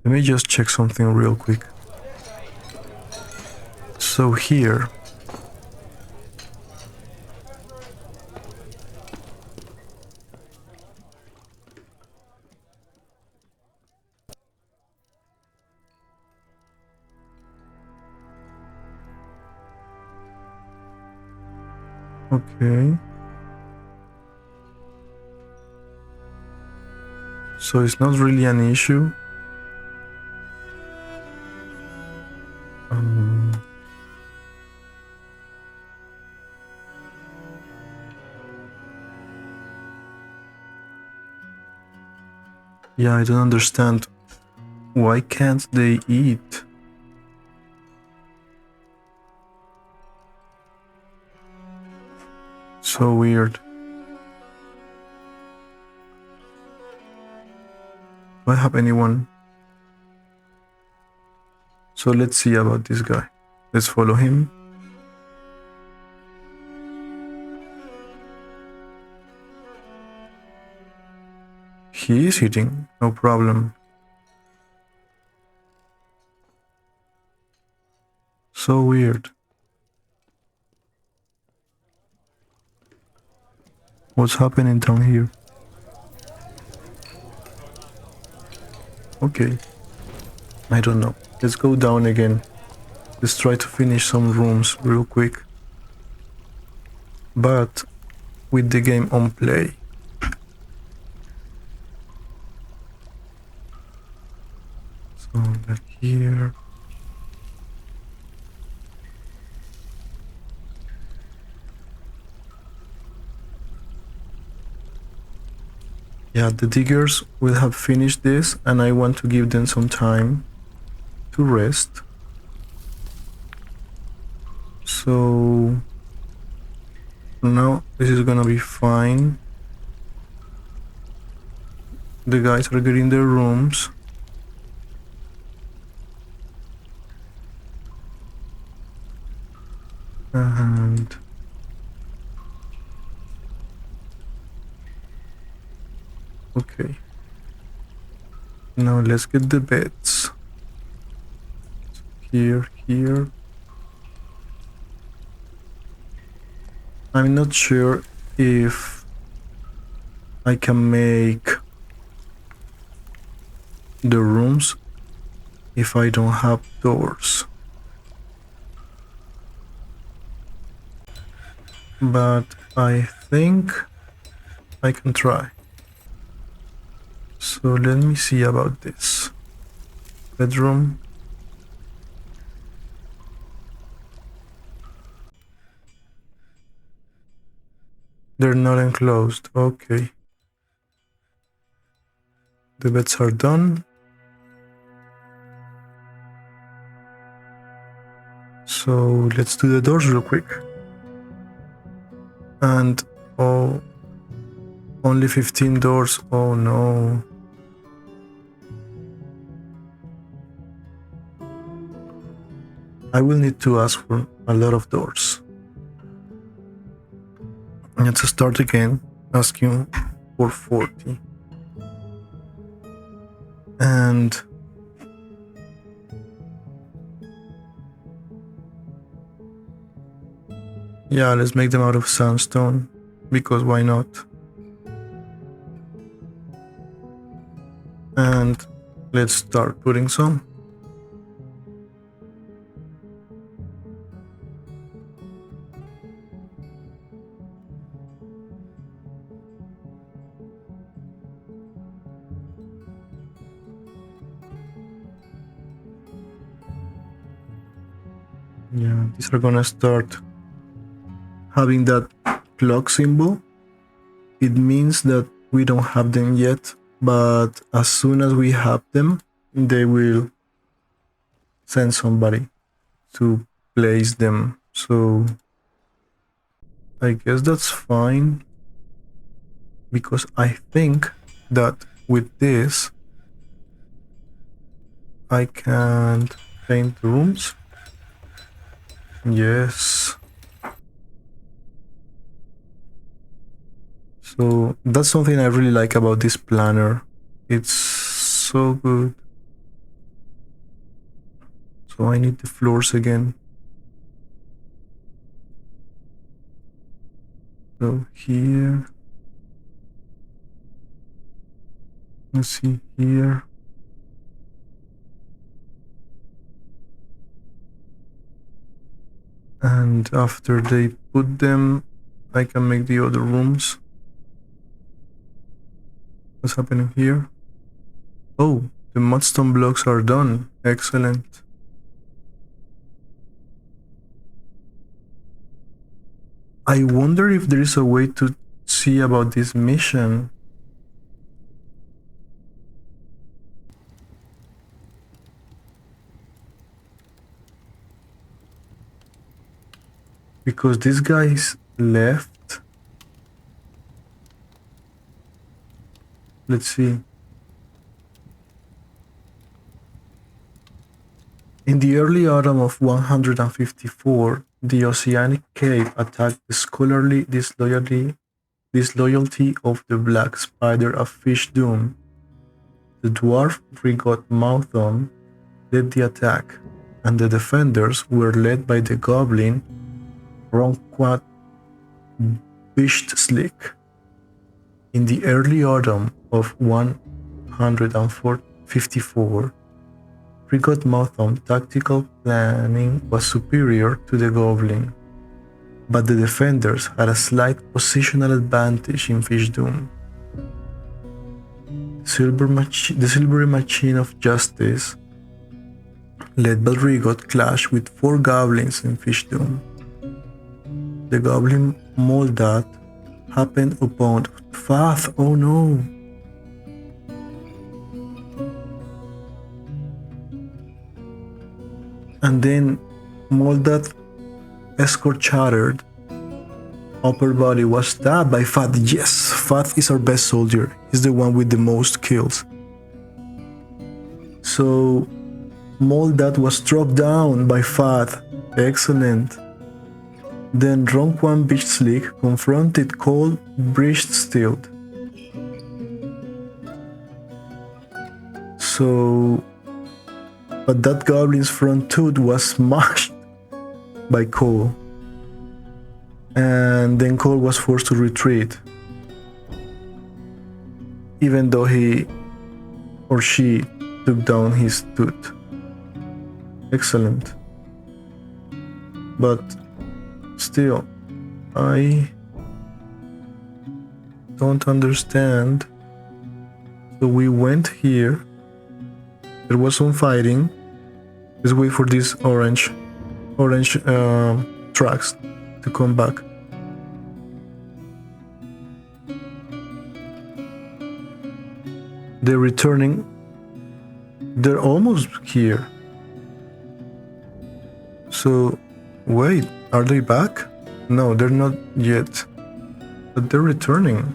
Speaker 1: Let me just check something real quick. So here. Okay. So it's not really an issue. Yeah, I don't understand. Why can't they eat? So weird. Do I have anyone? So let's see about this guy. Let's follow him. He is eating, no problem. So weird. What's happening down here? Okay. I don't know. Let's go down again. Let's try to finish some rooms real quick. But with the game on play. So like here. Yeah, the diggers will have finished this and I want to give them some time to rest. So now this is gonna be fine. The guys are getting their rooms. And okay. Now let's get the beds. Here. I'm not sure if I can make the rooms if I don't have doors. But I think I can try. So let me see about this. Bedroom. They're not enclosed. Okay. The beds are done. So let's do the doors real quick. And oh, only 15 doors. Oh no. I will need to ask for a lot of doors. Let's start again, asking for 40. And yeah, let's make them out of sandstone, because why not? And let's start putting some. Yeah, these are gonna start having that clock symbol. It means that we don't have them yet, but as soon as we have them, they will send somebody to place them So I guess that's fine, because I think that with this I can paint the rooms. Yes. So that's something I really like about this planner. It's so good. So I need the floors again. So here, let's see here. And after they put them, I can make the other rooms. What's happening here? Oh, the mudstone blocks are done. Excellent. I wonder if there is a way to see about this mission. Because these guys left. Let's see. In the early autumn of 154, the Oceanic Cave attacked the scholarly disloyalty of the Black Spider of Fish Doom. The dwarf Frigot Mouthon led the attack, and the defenders were led by the goblin Ronquat Bishtslick. In the early autumn of 154, Frigot Mouthon tactical planning was superior to the goblin, but the defenders had a slight positional advantage in Fish Doom. The silvery machine of justice, led by Frigot, clashed with 4 goblins in Fish Doom. The goblin Moldat happened upon Fath. Oh no! And then Moldat escort shattered. Upper body was stabbed by Fath. Yes, Fath is our best soldier. He's the one with the most kills. So Moldat was struck down by Fath. Excellent. Then Ronquan Bishtslick confronted Cole Brichtstild. So, but that goblin's front tooth was smashed by Cole. And then Cole was forced to retreat, even though he or she took down his tooth. Excellent. But still, I don't understand. So we went here. There was some fighting. Let's wait for these orange tracks to come back. They're returning. They're almost here. So, wait, are they back? No, they're not yet. But they're returning.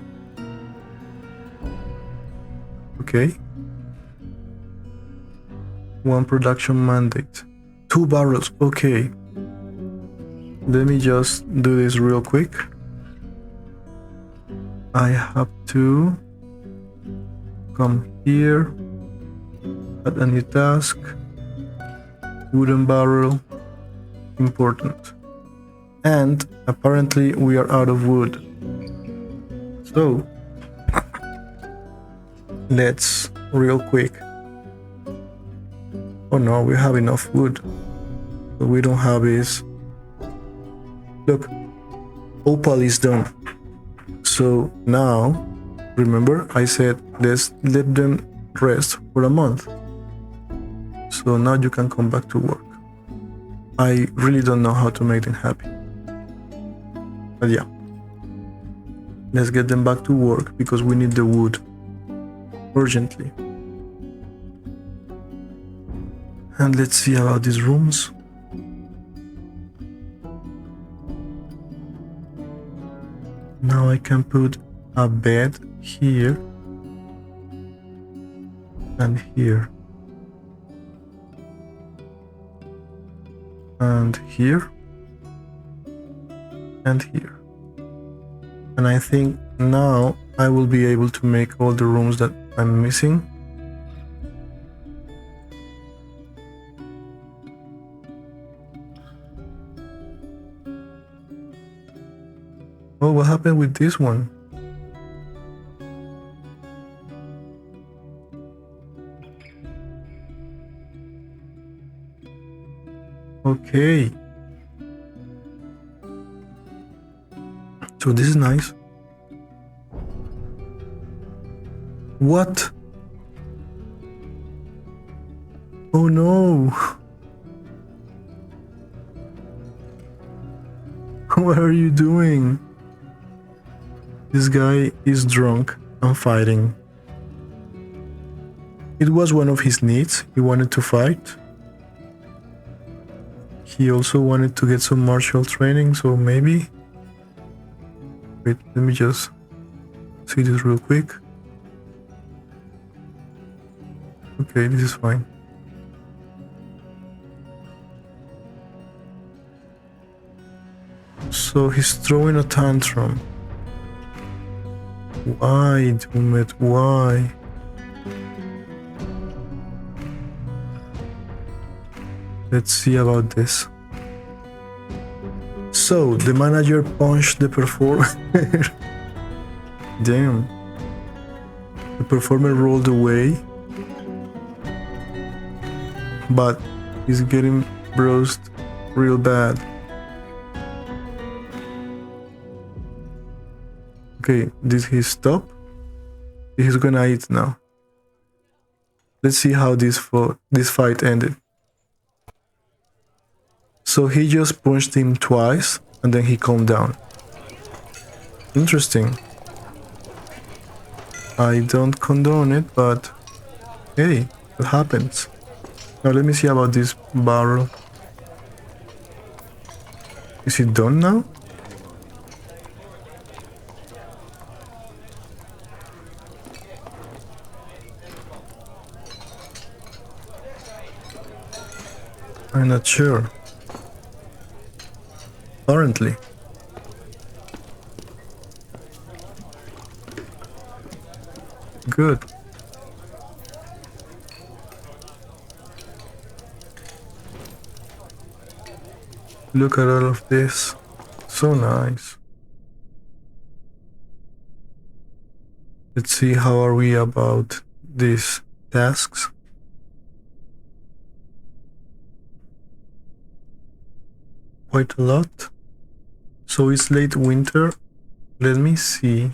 Speaker 1: Okay. 1 production mandate. 2 barrels. Okay. Let me just do this real quick. I have to come here, add a new task, wooden barrel, important. And apparently we are out of wood. So let's real quick. Oh no, we have enough wood. What we don't have is, look, opal is done. So now, remember I said let's let them rest for a month. So now you can come back to work. I really don't know how to make them happy. But yeah, let's get them back to work because we need the wood urgently. And let's see about these rooms. Now I can put a bed here and here and here and here. And I think now I will be able to make all the rooms that I'm missing. Oh, what happened with this one? Okay. So this is nice. What? Oh no. What are you doing? This guy is drunk and fighting. It was one of his needs. He wanted to fight. He also wanted to get some martial training, so maybe... Wait, let me just see this real quick. Okay, this is fine. So he's throwing a tantrum. Why, Dumet? Why? Let's see about this. So, the manager punched the performer. Damn. The performer rolled away. But he's getting bruised real bad. Okay, did he stop? He's gonna eat now. Let's see how this fight ended. So he just punched him twice and then he calmed down. Interesting. I don't condone it, but hey, it happens. Now let me see about this barrel. Is it done now? I'm not sure. Apparently. Good. Look at all of this. So nice. Let's see how are we about these tasks. Quite a lot. So it's late winter. Let me see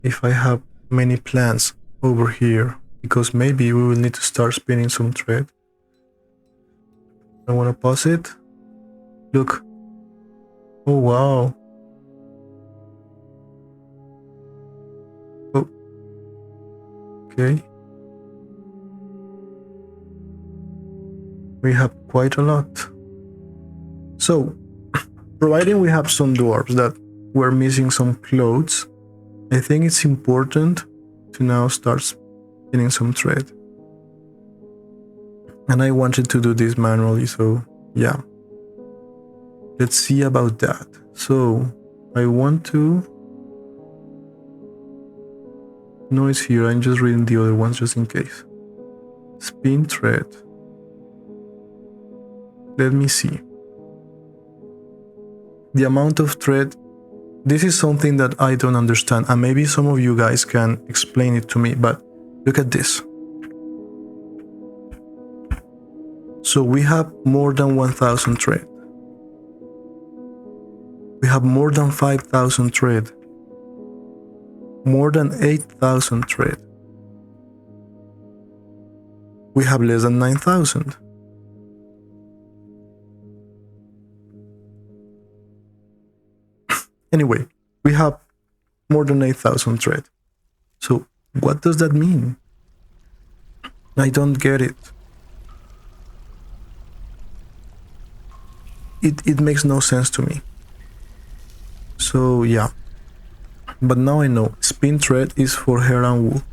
Speaker 1: if I have many plants over here, because maybe we will need to start spinning some thread. I want to pause it. Look. Oh wow. Oh. Okay. We have quite a lot. So, providing we have some dwarves that were missing some clothes, I think it's important to now start spinning some thread. And I wanted to do this manually, so yeah. Let's see about that. So, I want to... No, it's here. I'm just reading the other ones just in case. Spin thread. Let me see. The amount of thread, this is something that I don't understand, and maybe some of you guys can explain it to me, but look at this. So we have more than 1,000 thread. We have more than 5,000 thread. More than 8,000 thread. We have less than 9,000. Anyway, we have more than 8,000 thread. So what does that mean? I don't get it. It makes no sense to me. So yeah, but now I know spin thread is for hair and wool.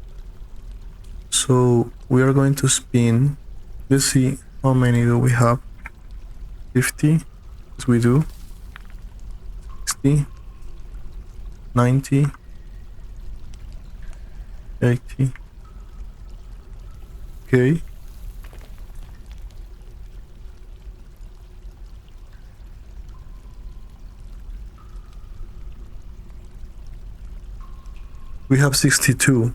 Speaker 1: So we are going to spin. Let's see how many do we have. 50, as we do. 60, 90, 80. Okay. We have 62.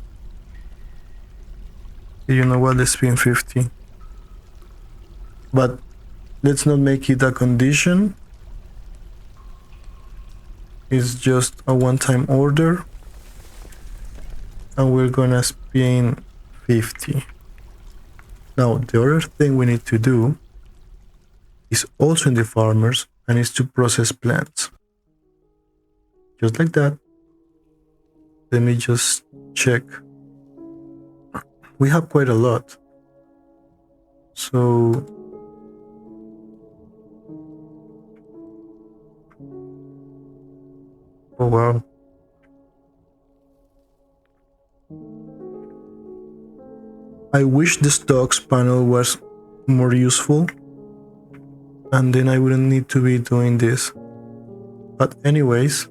Speaker 1: You know what? Let's spin 50. But let's not make it a condition. It's just a one-time order. And we're gonna spin 50. Now, the other thing we need to do is also in the farmers, and is to process plants. Just like that. Let me just check. We have quite a lot. So oh wow. I wish the stocks panel was more useful, and then I wouldn't need to be doing this. But anyways,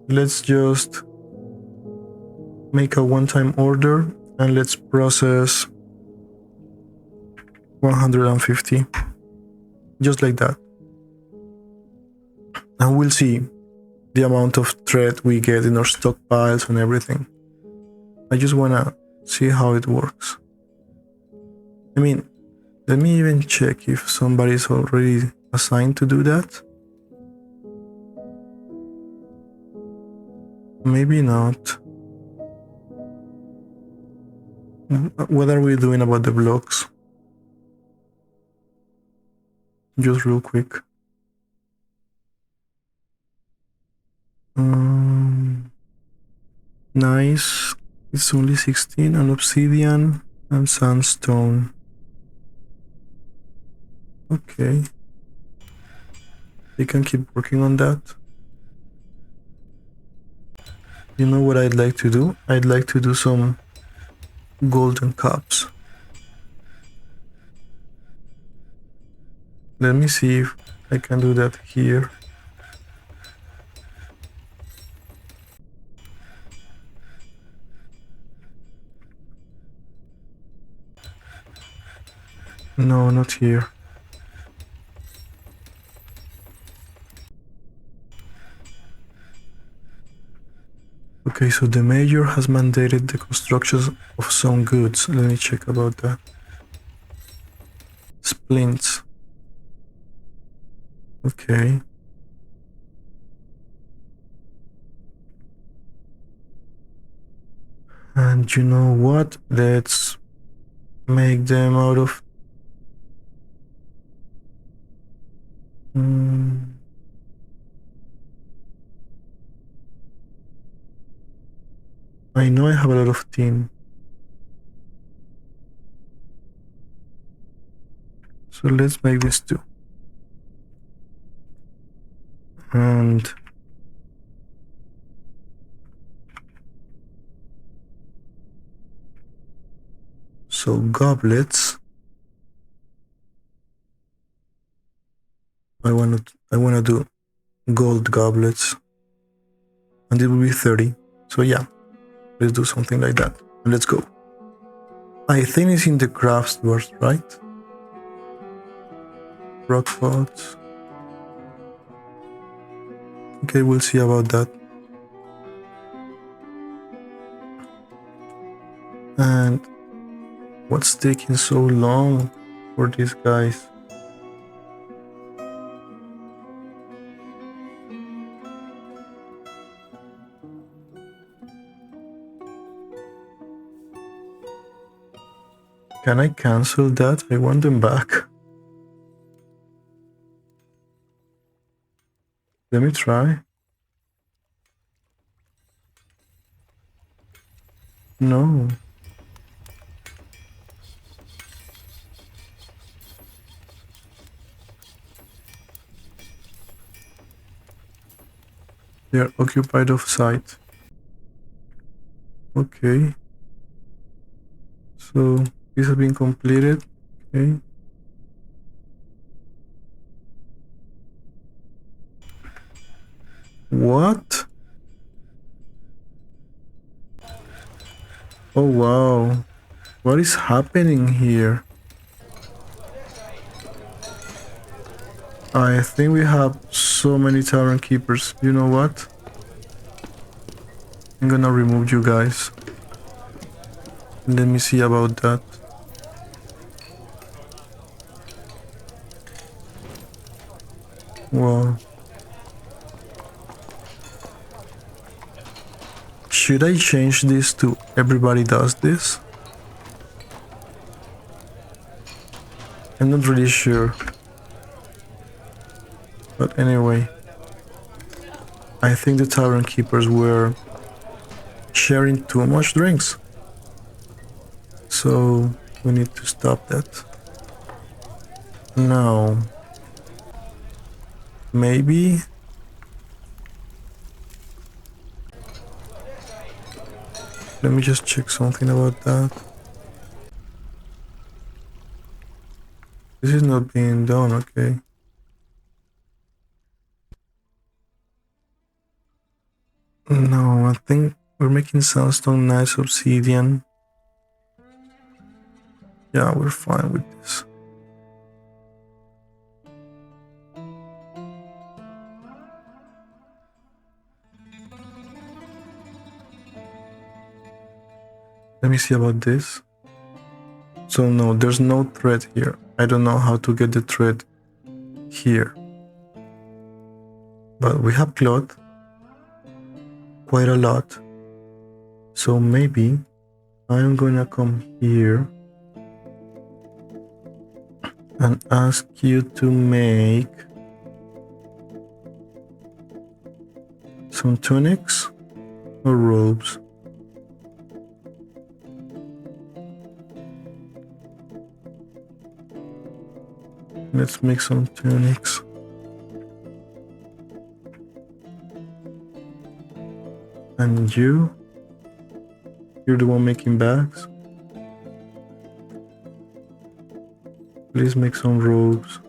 Speaker 1: let's just make a one-time order and let's process 150. Just like that. And we'll see the amount of thread we get in our stockpiles and everything. I just wanna see how it works. I mean, let me even check if somebody's already assigned to do that. Maybe not. What are we doing about the blocks? Just real quick. Nice. It's only 16 and obsidian and sandstone. Okay. They can keep working on that. You know what I'd like to do? I'd like to do some golden cups. Let me see if I can do that here. No, not here. Okay, so the mayor has mandated the construction of some goods. Let me check about that. Splints. Okay. And you know what? Let's make them out of... I know I have a lot of tin. So let's make this too. And so goblets. I wanna do gold goblets. And it will be 30. So yeah, let's do something like that. Let's go. I think it's in the crafts dwarves, right? Rock pots. Okay, we'll see about that. And what's taking so long for these guys? Can I cancel that? I want them back. Let me try. No. They are occupied off-site. Okay. So this has been completed. Okay. What? Oh wow. What is happening here? I think we have so many tavern keepers. You know what? I'm gonna remove you guys. Let me see about that. Wow. Should I change this to everybody does this? I'm not really sure. But anyway, I think the tavern keepers were sharing too much drinks. So we need to stop that. Now, maybe let me just check something about that. This is not being done, okay. No, I think we're making sandstone, nice obsidian. Yeah, we're fine with this. Let me see about this. So no, there's no thread here. I don't know how to get the thread here. But we have cloth. Quite a lot. So maybe I'm gonna come here and ask you to make some tunics or robes. Let's make some tunics. And you're the one making bags. Please make some robes.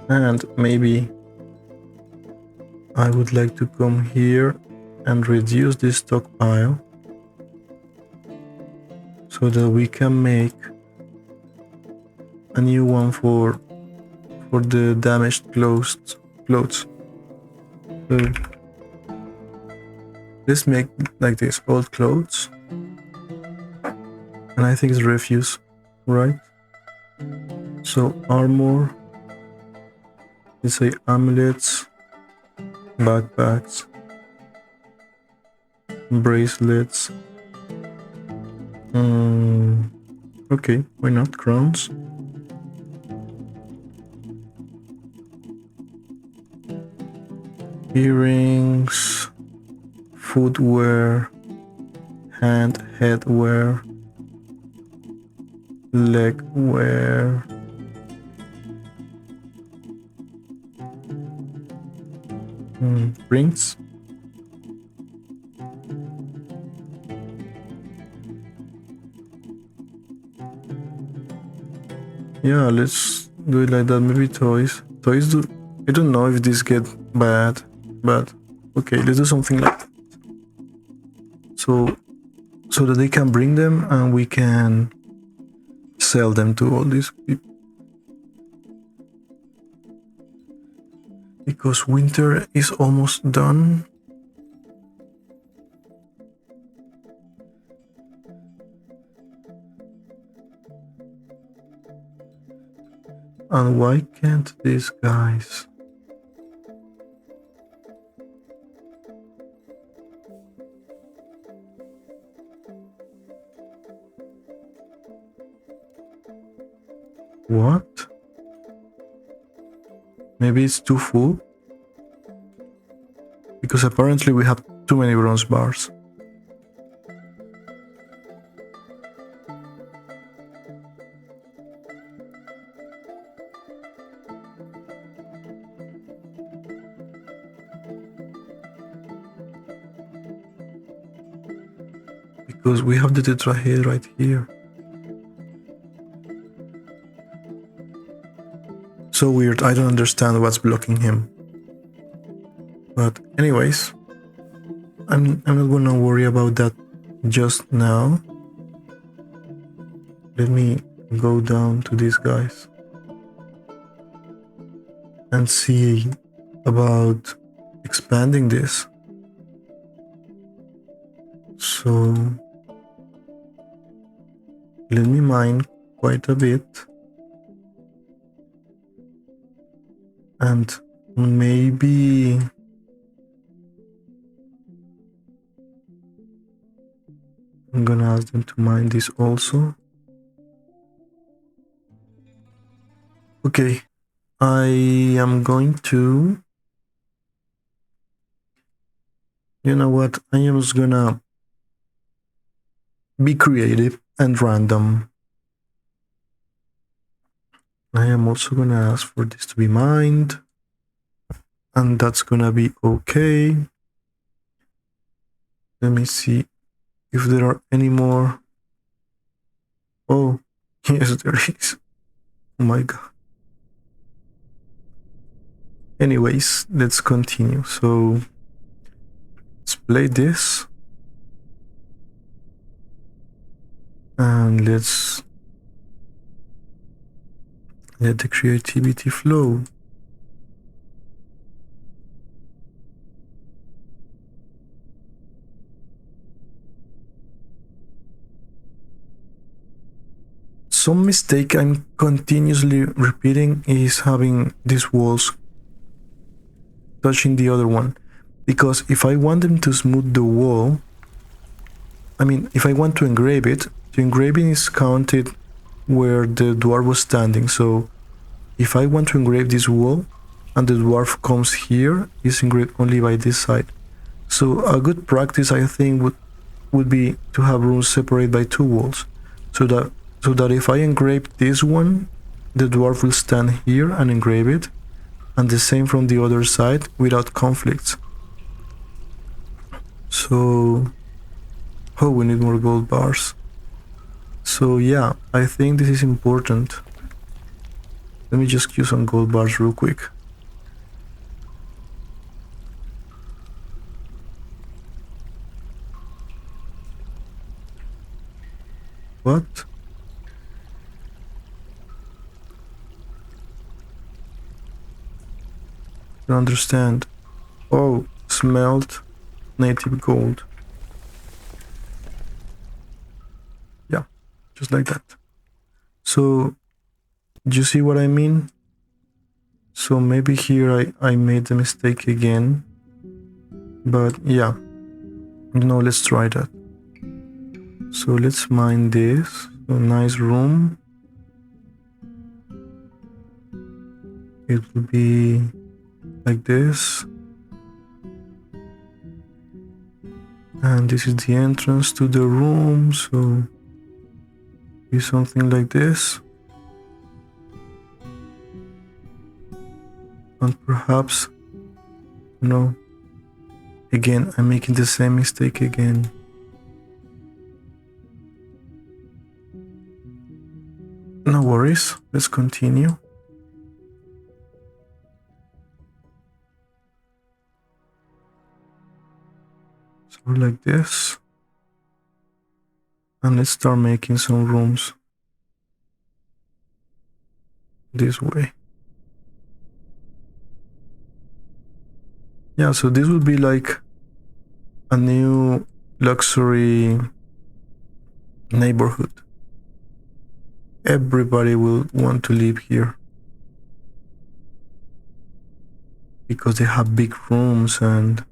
Speaker 1: And maybe I would like to come here and reduce this stockpile so that we can make a new one for the damaged clothes. So let's make like this, old clothes. And I think it's refuse, right? So armor, let's say amulets, backpacks, bracelets. Okay, why not crowns? Earrings, footwear, headwear, legwear. Rings. Yeah, let's do it like that. Maybe toys. Toys do. I don't know if these get bad, but okay, let's do something like that. So that they can bring them and we can sell them to all these people. Because winter is almost done. And why can't these guys? What? Maybe it's too full? Because apparently we have too many bronze bars. Because we have the tetrahedra right here. So weird, I don't understand what's blocking him. But anyways, I'm not gonna worry about that just now. Let me go down to these guys and see about expanding this. So let me mine quite a bit, and maybe I'm gonna ask them to mine this also. Okay, I am going to, you know what, I am just gonna be creative and random. I am also gonna ask for this to be mined, and that's gonna be okay. Let me see if there are any more. Oh, yes, there is. Oh my god. Anyways, let's continue. So let's play this. And let's let the creativity flow. Some mistake I'm continuously repeating is having these walls touching the other one. Because if I want them to smooth the wall, I mean, if I want to engrave it, the engraving is counted where the dwarf was standing. So if I want to engrave this wall and the dwarf comes here, it's engraved only by this side. So a good practice, I think, would be to have rooms separated by two walls, so that if I engrave this one, the dwarf will stand here and engrave it, and the same from the other side without conflicts. So, oh, we need more gold bars. So yeah, I think this is important. Let me just queue some gold bars real quick. What? I don't understand. Oh, smelt native gold. Yeah, just like that. So, do you see what I mean? So maybe here I made the mistake again. But yeah, no, let's try that. So let's mine this. A nice room. It will be like this. And this is the entrance to the room. So be something like this. And perhaps, no, again, I'm making the same mistake again. No worries, let's continue. So like this. And let's start making some rooms this way. Yeah, so this would be like a new luxury neighborhood. Everybody will want to live here because they have big rooms and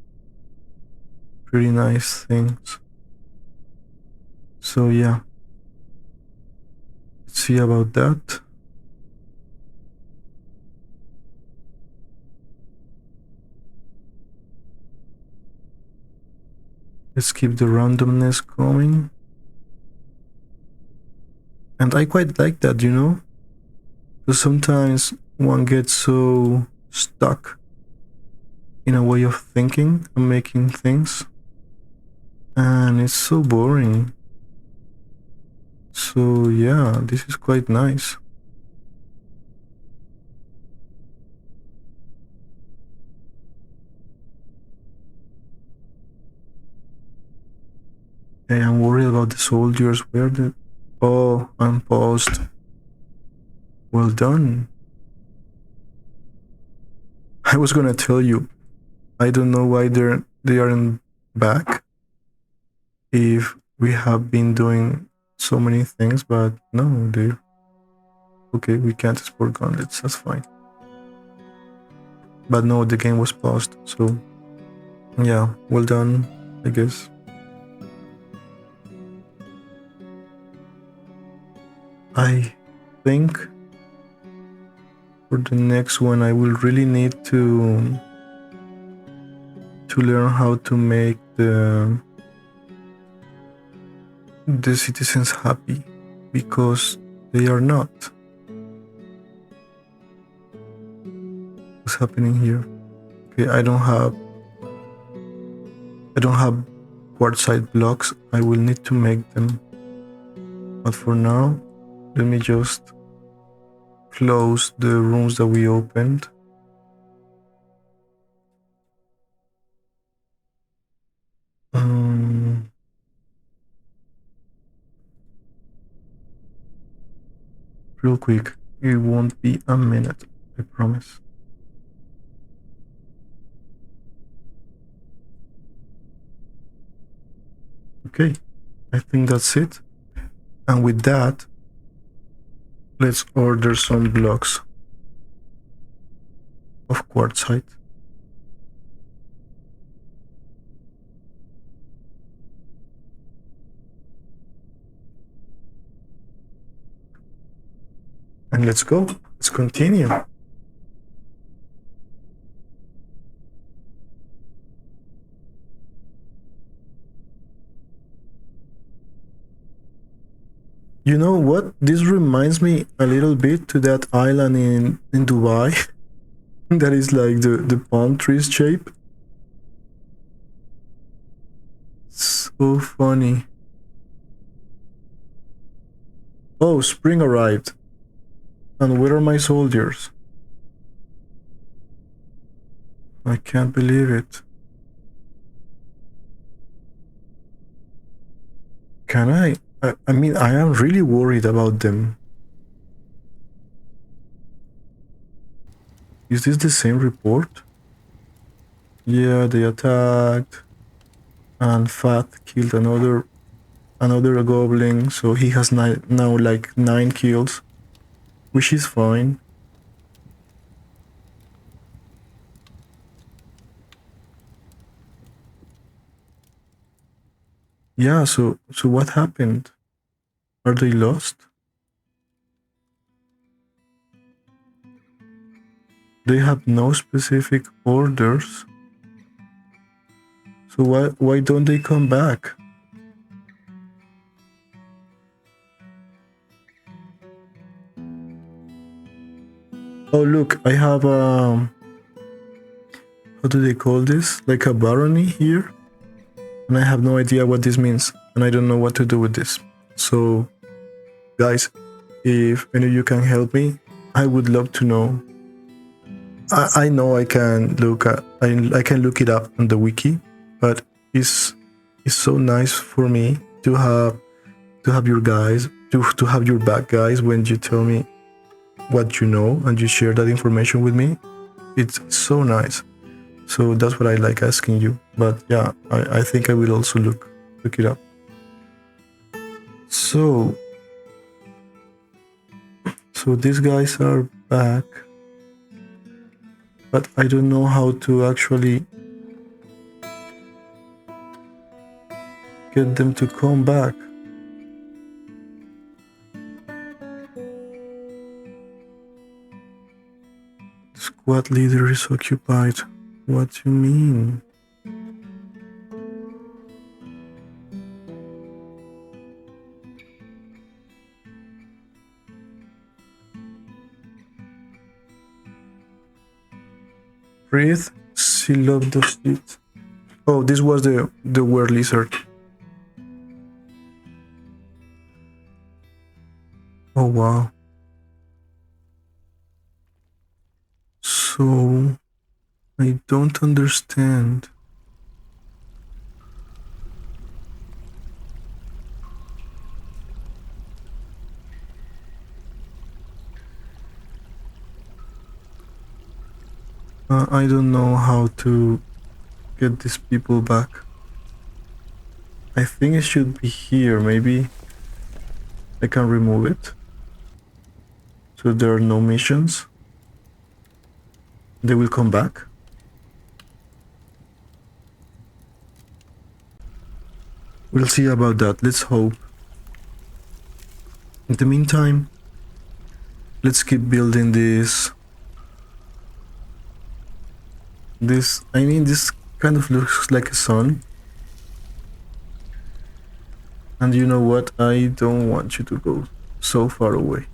Speaker 1: pretty nice things. So yeah, let's see about that. Let's keep the randomness going. And I quite like that, you know? Because sometimes one gets so stuck in a way of thinking and making things. And it's so boring. So yeah, this is quite nice. Hey, I'm worried about the soldiers. Where the... Oh, I'm paused. Well done. I was gonna tell you, I don't know why they aren't back if we have been doing so many things, but no, they're okay. We can't export gauntlets, that's fine. But no, the game was paused, so yeah, well done, I guess. I think for the next one I will really need to learn how to make the citizens happy, because they are not. What's happening here? Okay, I don't have quartzite blocks. I will need to make them, but for now let me just close the rooms that we opened. Real quick, it won't be a minute, I promise. Okay, I think that's it. And with that, let's order some blocks of quartzite. And let's go. Let's continue. You know what? This reminds me a little bit to that island in Dubai that is like the palm trees shape. So funny. Oh, spring arrived. And where are my soldiers? I can't believe it. Can I? I mean, I am really worried about them. Is this the same report? Yeah, they attacked. And Fat killed another goblin, so he has now like 9 kills, which is fine. Yeah, so what happened? Are they lost? They have no specific orders. So why don't they come back? Oh look, I have how do they call this? Like a barony here? And I have no idea what this means, and I don't know what to do with this. So guys, if any of you can help me, I would love to know. I know I can look it up on the wiki, but it's so nice for me to have your guys, to have your back, guys, when you tell me what you know and you share that information with me. It's so nice. So that's what I like asking you. But yeah, I think I will also look it up. So these guys are back, but I don't know how to actually get them to come back. The squad leader is occupied. What do you mean? Breathe, seal up the seat. Oh, this was the were lizard. Oh wow. So I don't understand. I don't know how to get these people back. I think it should be here. Maybe I can remove it. So there are no missions. They will come back. We'll see about that. Let's hope. In the meantime, let's keep building this. This kind of looks like a sun. And you know what? I don't want you to go so far away.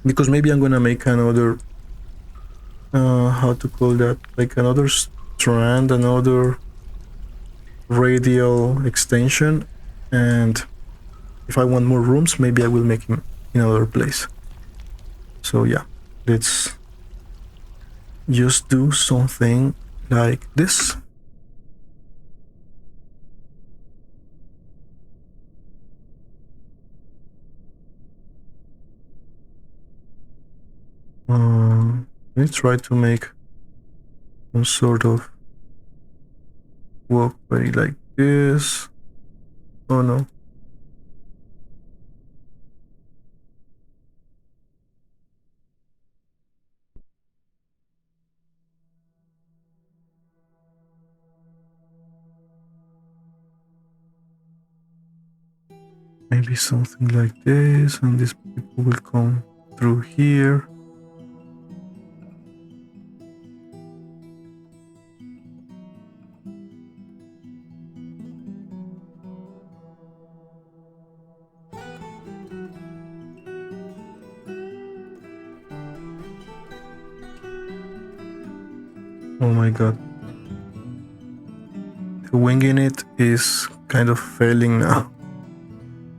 Speaker 1: Because maybe I'm gonna make another, how to call that? Like another strand, another radial extension. And if I want more rooms, maybe I will make him in another place. So yeah, let's just do something like this. Let's try to make some sort of walkway like this. Oh no. Maybe something like this, and these people will come through here. Oh my god. The winging it is kind of failing now,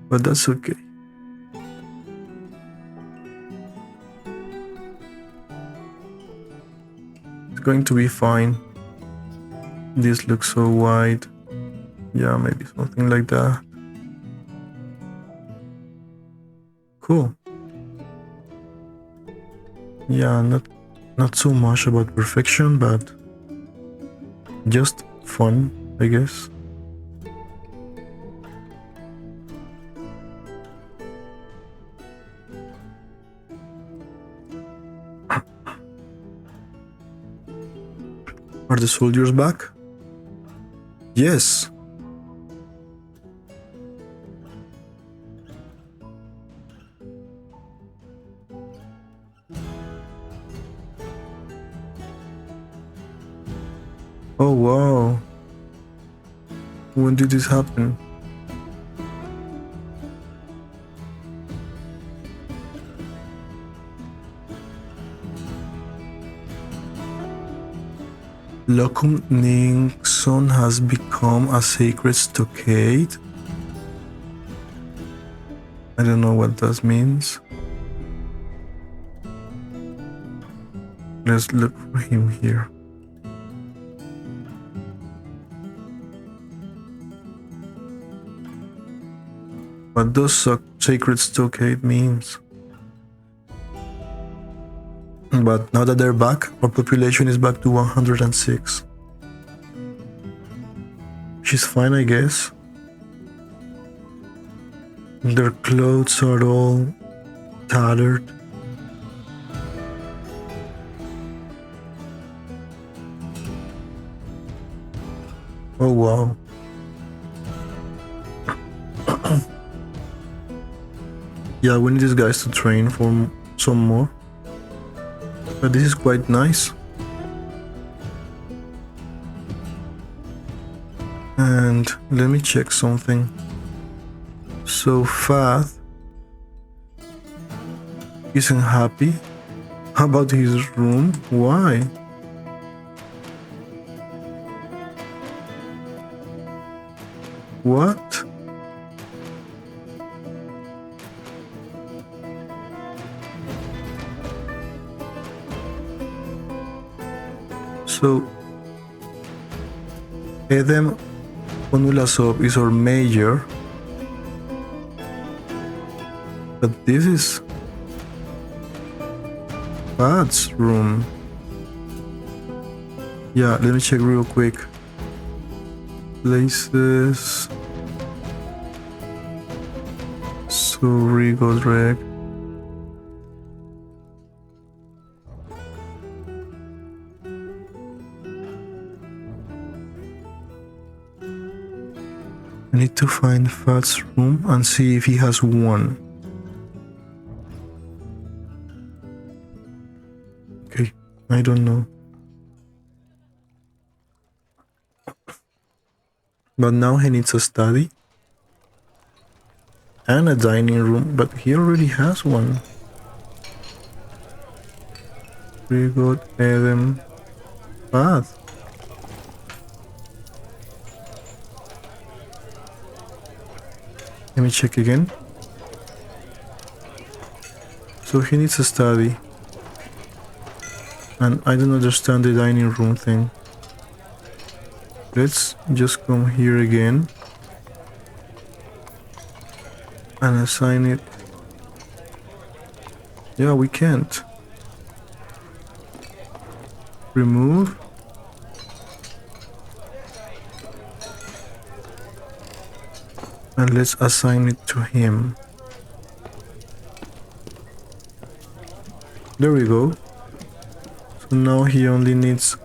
Speaker 1: but that's okay. It's going to be fine. This looks so wide. Yeah, maybe something like that. Cool. Yeah, not so much about perfection, but just fun, I guess. Are the soldiers back? Yes. Oh wow. When did this happen? Locum Nixon has become a sacred stockade. I don't know what that means. Let's look for him here. What does sacred stockade means? But now that they're back, our population is back to 106. She's fine, I guess. Their clothes are all tattered. Oh wow. Yeah, we need these guys to train for some more. But this is quite nice. And let me check something. So Fath isn't happy about his room. Why? What? So Edem Onulasov is our major, but this is Pat's room. Yeah, let me check real quick. Places. So Rigo's Reg. I need to find Fat's room and see if he has one. Okay, I don't know. But now he needs a study and a dining room, but he already has one. Rigo, Adam, Fat. Let me check again. So he needs a study. And I don't understand the dining room thing. Let's just come here again and assign it. Yeah, we can't. Remove. And let's assign it to him. There we go. So now he only needs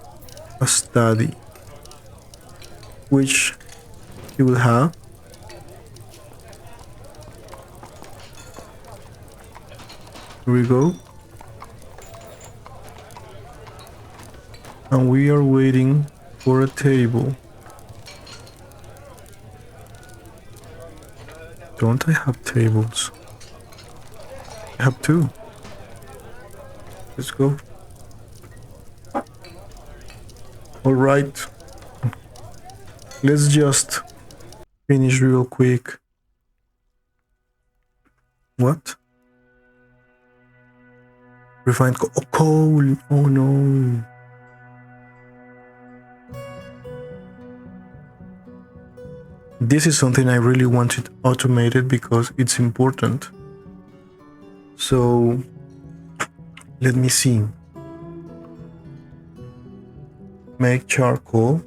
Speaker 1: a study, which he will have. Here we go. And we are waiting for a table. Don't I have tables? I have two. Let's go. All right. Let's just finish real quick. What? Refined coal. Oh no. This is something I really wanted automated because it's important. So let me see. Make charcoal.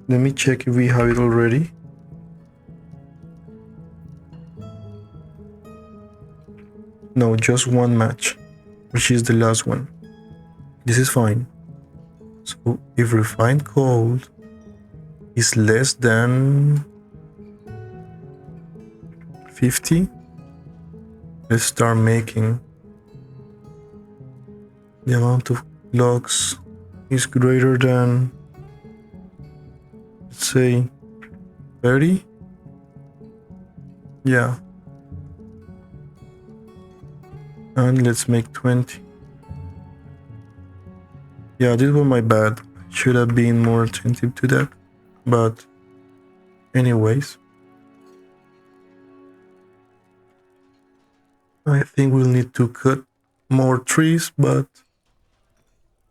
Speaker 1: Let me check if we have it already. No, just one match, which is the last one. This is fine. So if refined coal is less than 50, let's start making. The amount of logs is greater than, let's say, 30. Yeah. And let's make 20. Yeah, this was my bad. Should have been more attentive to that. But anyways, I think we'll need to cut more trees, but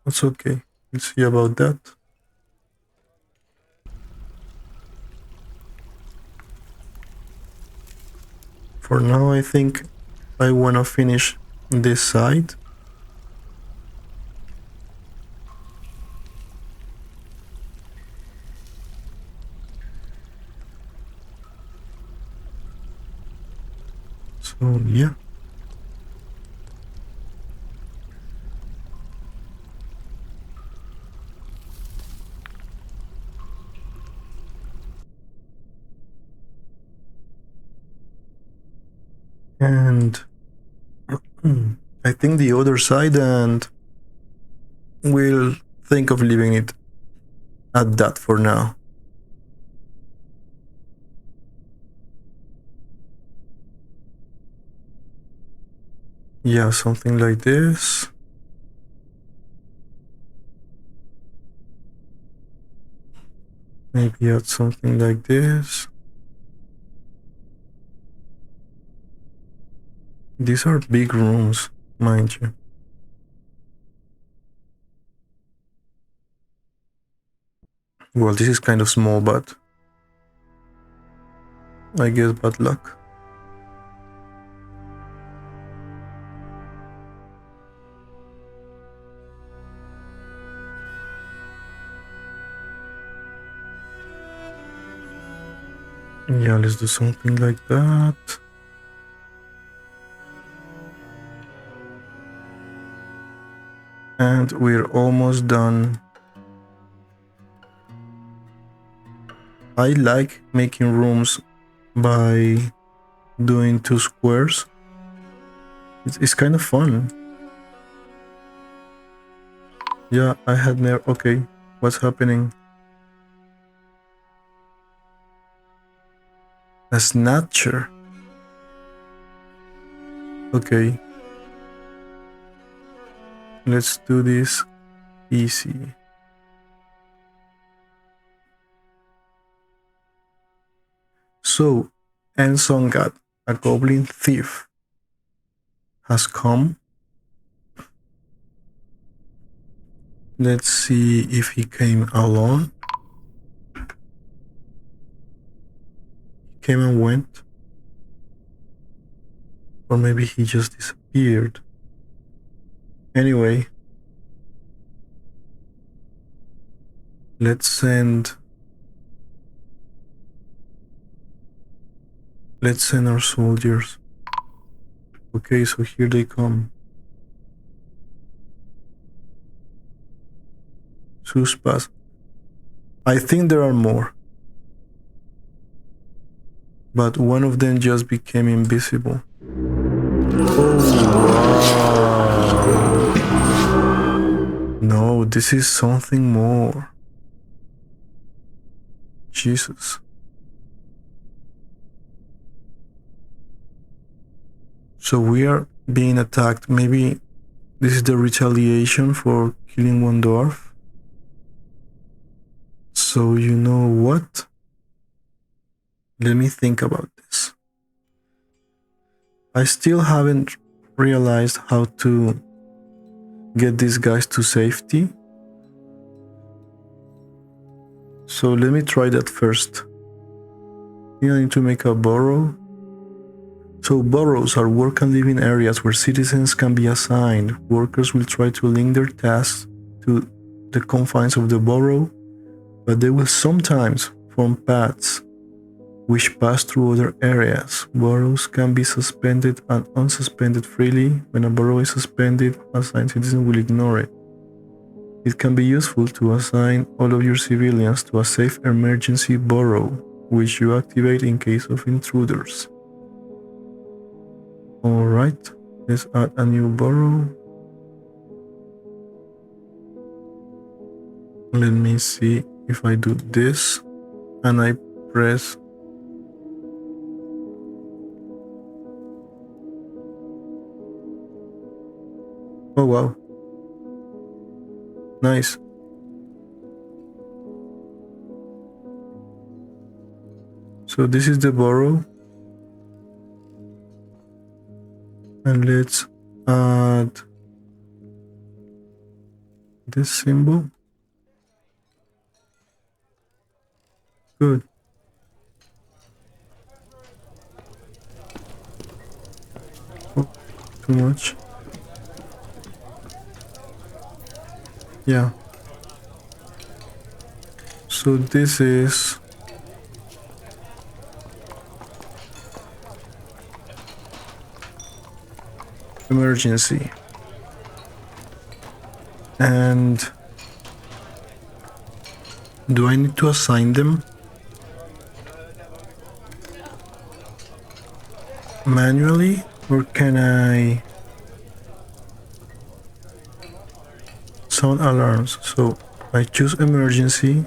Speaker 1: that's okay. We'll see about that. For now, I think I want to finish this side. So, yeah. And I think the other side, and we'll think of leaving it at that for now. Yeah, something like this. Maybe add something like this. These are big rooms, mind you. Well, this is kind of small, but I guess bad luck. Yeah, let's do something like that. And we're almost done. I like making rooms by doing 2 squares. It's kind of fun. Yeah, I had never... Okay, what's happening? A snatcher. Okay. Let's do this easy. So, Ensongat, a goblin thief, has come. Let's see if he came alone. He came and went. Or maybe he just disappeared. Anyway, let's send our soldiers. Okay, so here they come. Suspas. I think there are more. But one of them just became invisible. Oh, wow. No, this is something more. Jesus. So we are being attacked. Maybe this is the retaliation for killing one dwarf. So you know what? Let me think about this. I still haven't realized how to get these guys to safety. So let me try that first. I need to make a burrow. So burrows are work and living areas where citizens can be assigned. Workers will try to link their tasks to the confines of the burrow, but they will sometimes form paths which pass through other areas. Burrows can be suspended and unsuspended freely. When a burrow is suspended, assigned citizens will ignore it. It can be useful to assign all of your civilians to a safe emergency burrow, which you activate in case of intruders. Alright, let's add a new burrow. Let me see if I do this and I press. Oh wow. Nice. So this is the burrow. And let's add this symbol. Good. Oh, too much. Yeah. So this is emergency. And do I need to assign them manually, or can I sound alarms? So I choose emergency,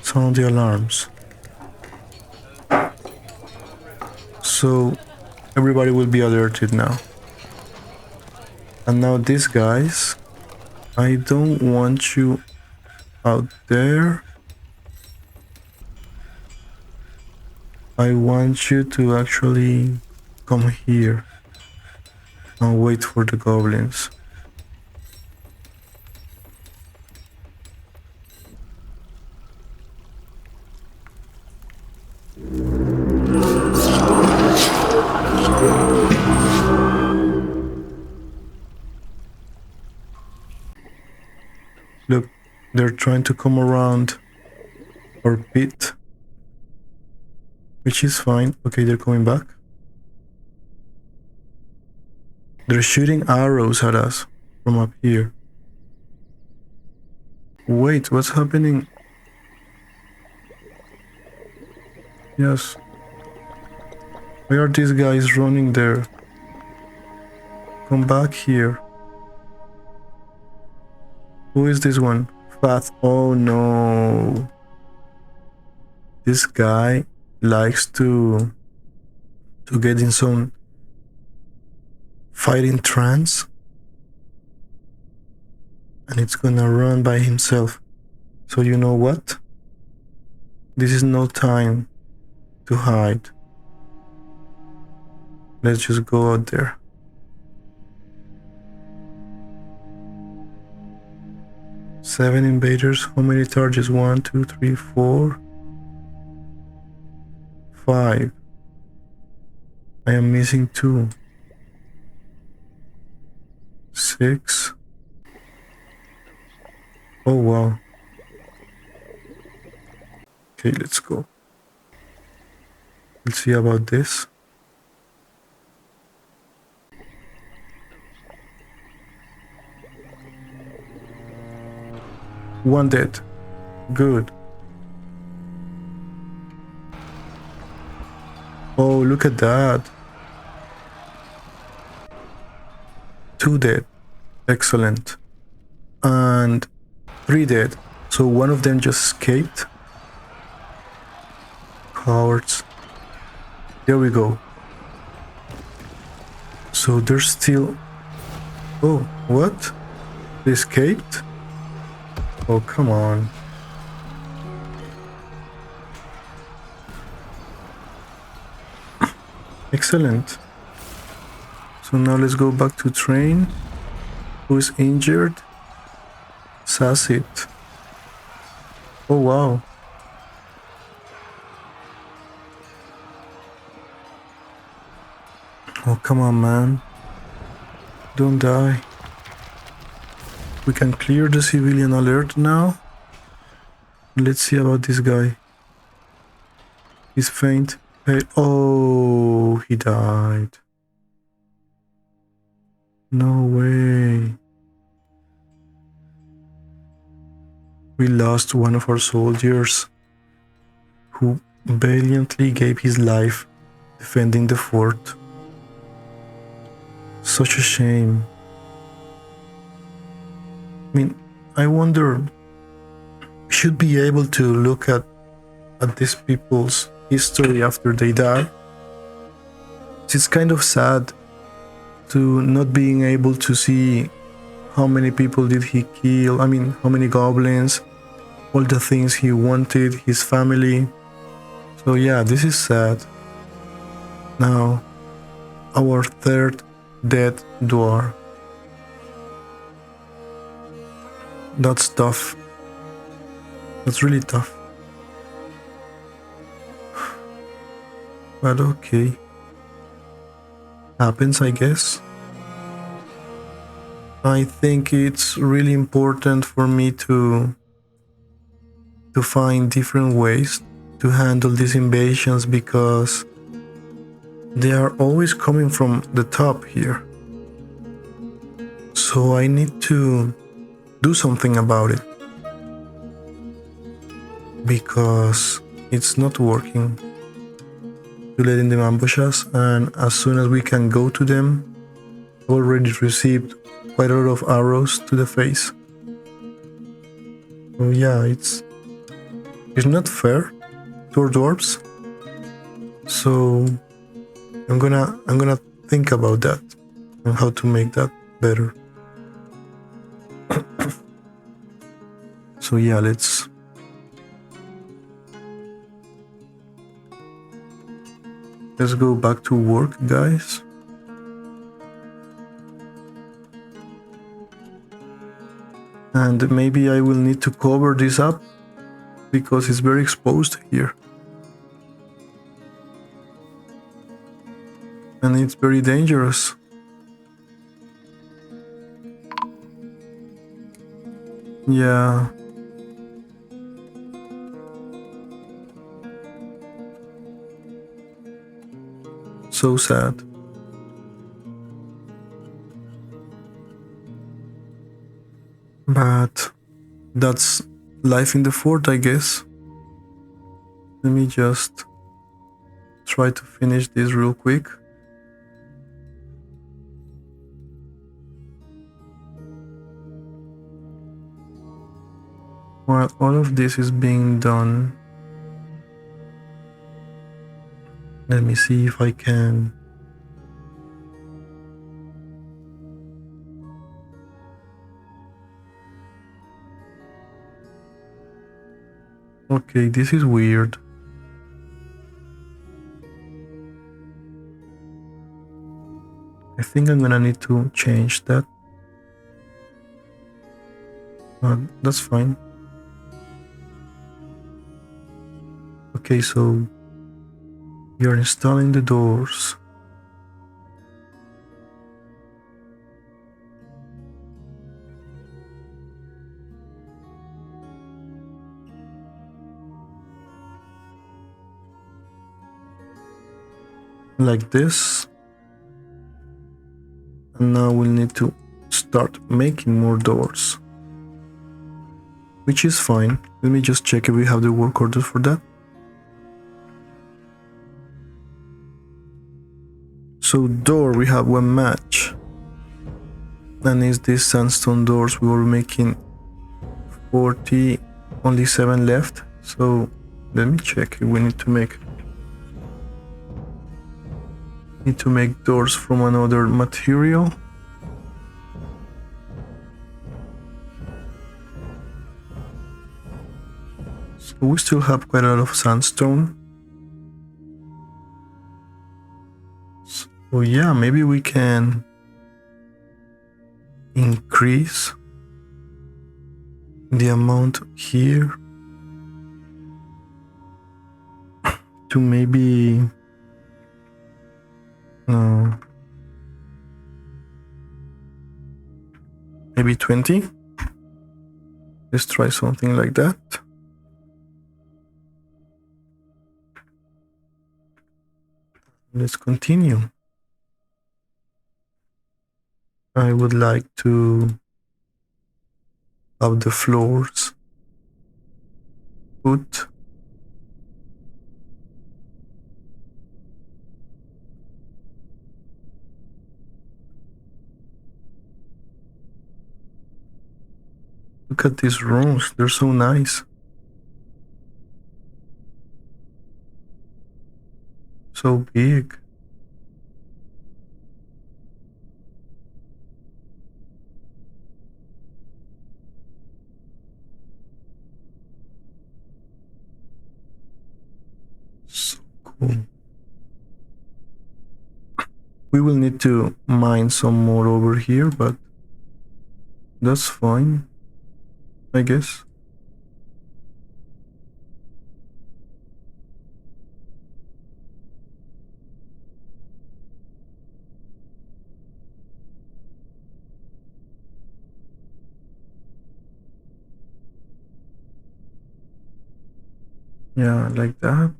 Speaker 1: sound the alarms. So everybody will be alerted now. And now these guys, I don't want you out there. I want you to actually come here and wait for the goblins. Look, they're trying to come around our pit, which is fine. Okay, they're coming back. They're shooting arrows at us from up here. Wait, what's happening? Yes. Why are these guys running there? Come back here. Who is this one? Fat. Oh no. This guy likes to get in some fighting trance. And it's gonna run by himself. So you know what? This is no time to hide. Let's just go out there. Seven invaders. How many targets? 1, 2, 3, 4, 5. I am missing 2. 6. Oh wow. Okay, let's go. Let's see about this. One dead. Good. Oh, look at that. 2 dead. Excellent. And 3 dead. So one of them just escaped. Cowards. There we go. So there's still... Oh, what? They escaped? Oh, come on. Excellent. So now let's go back to train. Who is injured? Sassit. Oh, wow. Oh, come on, man. Don't die. We can clear the civilian alert now. Let's see about this guy. He's faint. Hey, oh, he died. No way. We lost one of our soldiers who valiantly gave his life defending the fort. Such a shame. I mean, I wonder, we should be able to look at these people's history after they die. It's kind of sad to not being able to see how many people did he kill, I mean, how many goblins, all the things he wanted, his family. So yeah, this is sad. Now, our third dead dwarf. That's tough. That's really tough. But okay. Happens, I guess. I think it's really important for me to find different ways to handle these invasions, because they are always coming from the top here. So I need to do something about it, because it's not working to letting them ambush us, and as soon as we can go to them, I've already received quite a lot of arrows to the face. So yeah, it's not fair to our dwarves. So I'm gonna think about that and how to make that better. So yeah, let's go back to work, guys. And maybe I will need to cover this up because it's very exposed here. And it's very dangerous. Yeah. So sad. But that's life in the fort, I guess. Let me just try to finish this real quick. While all of this is being done, let me see if I can. Okay, this is weird. I think I'm gonna need to change that. But that's fine. Okay, so you're installing the doors. Like this. And now we'll need to start making more doors. Which is fine. Let me just check if we have the work orders for that. So door, we have one match. And is these sandstone doors we were making 40, only 7 left. So let me check if we need to make doors from another material. So we still have quite a lot of sandstone. So yeah, maybe we can increase the amount here to maybe maybe 20. Let's try something like that. Let's continue. I would like to have the floors put. Look at these rooms, they're so nice. So big. So cool. We will need to mine some more over here, but that's fine, I guess. Yeah, like that.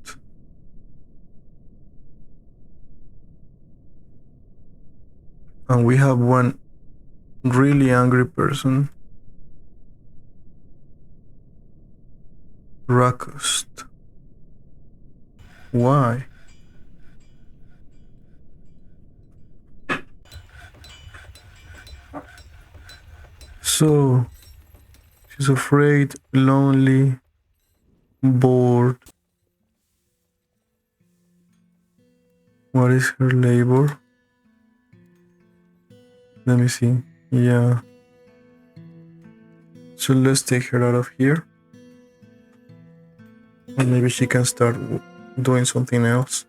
Speaker 1: And we have one really angry person. Rakust. Why? So, she's afraid, lonely, bored. What is her labor? Let me see. Yeah. So let's take her out of here. And maybe she can start doing something else.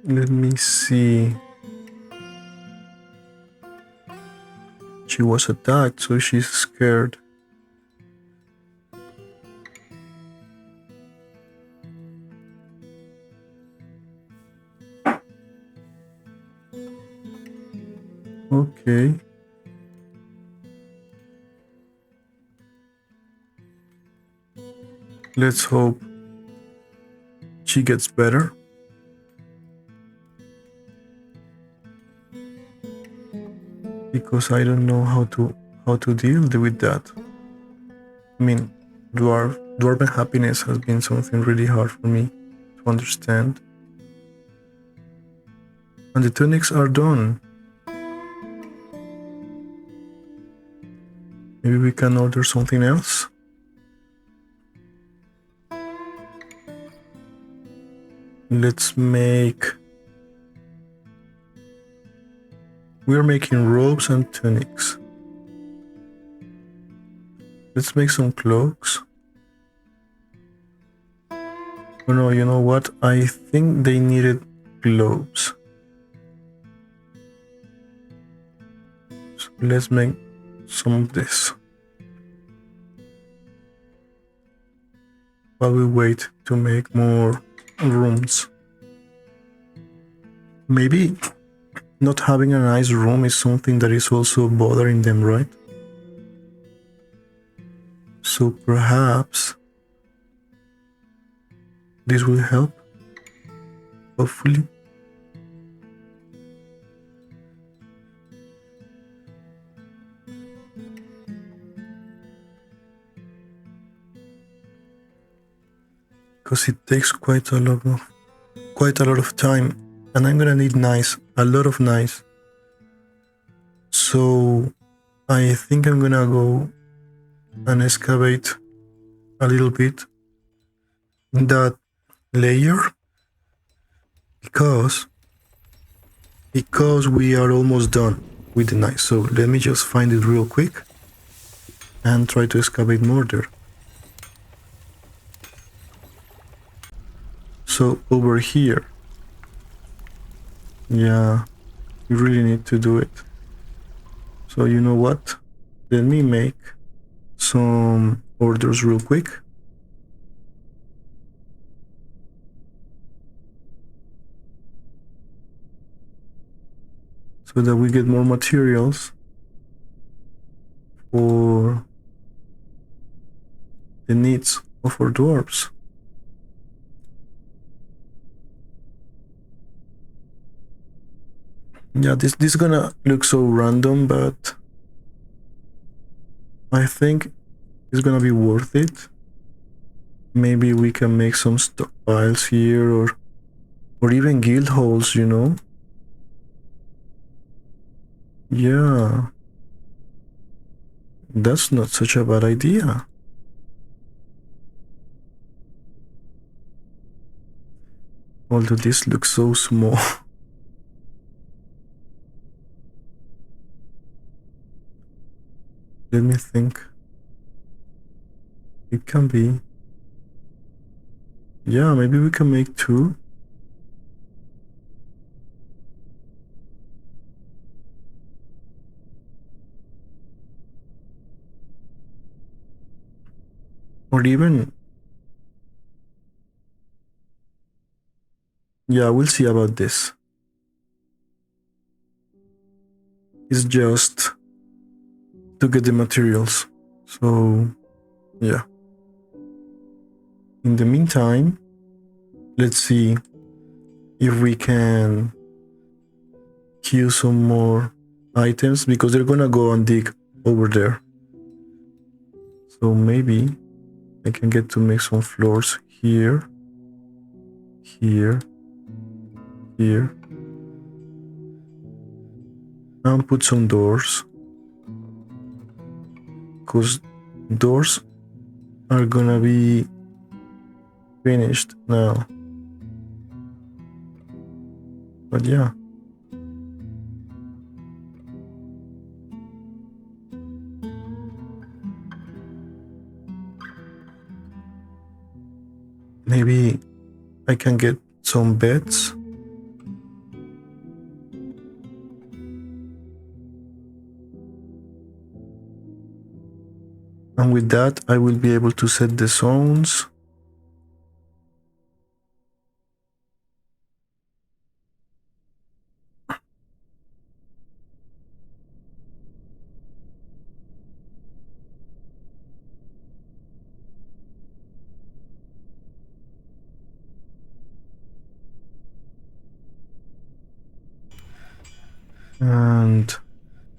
Speaker 1: Let me see. She was attacked, so she's scared. Okay. Let's hope she gets better. Because I don't know how to deal with that. I mean, dwarven happiness has been something really hard for me to understand. And the tunics are done. Maybe we can order something else? Let's make... We're making robes and tunics. Let's make some cloaks. Oh no, you know what? I think they needed gloves. So let's make some of this. While we wait to make more rooms. Maybe not having a nice room is something that is also bothering them, right? So perhaps this will help, hopefully. Because it takes quite a lot of time, and I'm gonna need a lot of knives. So I think I'm gonna go and excavate a little bit in that layer because we are almost done with the knife. So let me just find it real quick and try to excavate more there. So over here, yeah, you really need to do it. So you know what? Let me make some orders real quick. So that we get more materials for the needs of our dwarves. Yeah, this is gonna look so random, but I think it's gonna be worth it. Maybe we can make some stockpiles here or even guild halls, you know? Yeah. That's not such a bad idea. Although this looks so small. Let me think. It can be. Yeah, maybe we can make 2. Or even... Yeah, we'll see about this. It's just to get the materials. So, yeah. In the meantime, let's see if we can queue some more items because they're gonna go and dig over there. So maybe I can get to make some floors here, here, here, and put some doors because doors are gonna be finished now. But yeah. Maybe I can get some beds. And with that, I will be able to set the zones. And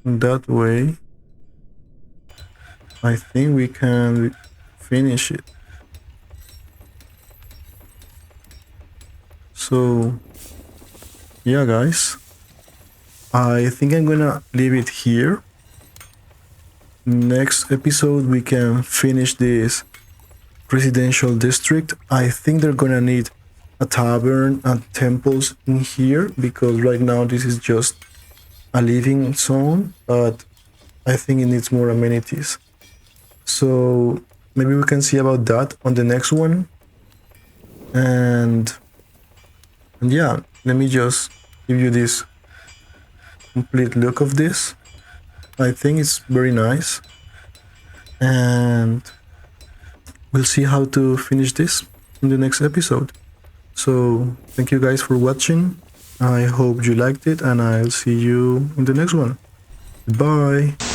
Speaker 1: that way, I think we can finish it. So, yeah, guys, I think I'm gonna leave it here. Next episode, we can finish this residential district. I think they're gonna need a tavern and temples in here because right now this is just a living zone, but I think it needs more amenities. So maybe we can see about that on the next one. And yeah, let me just give you this complete look of this. I think it's very nice. And we'll see how to finish this in the next episode. So thank you guys for watching. I hope you liked it and I'll see you in the next one. Bye.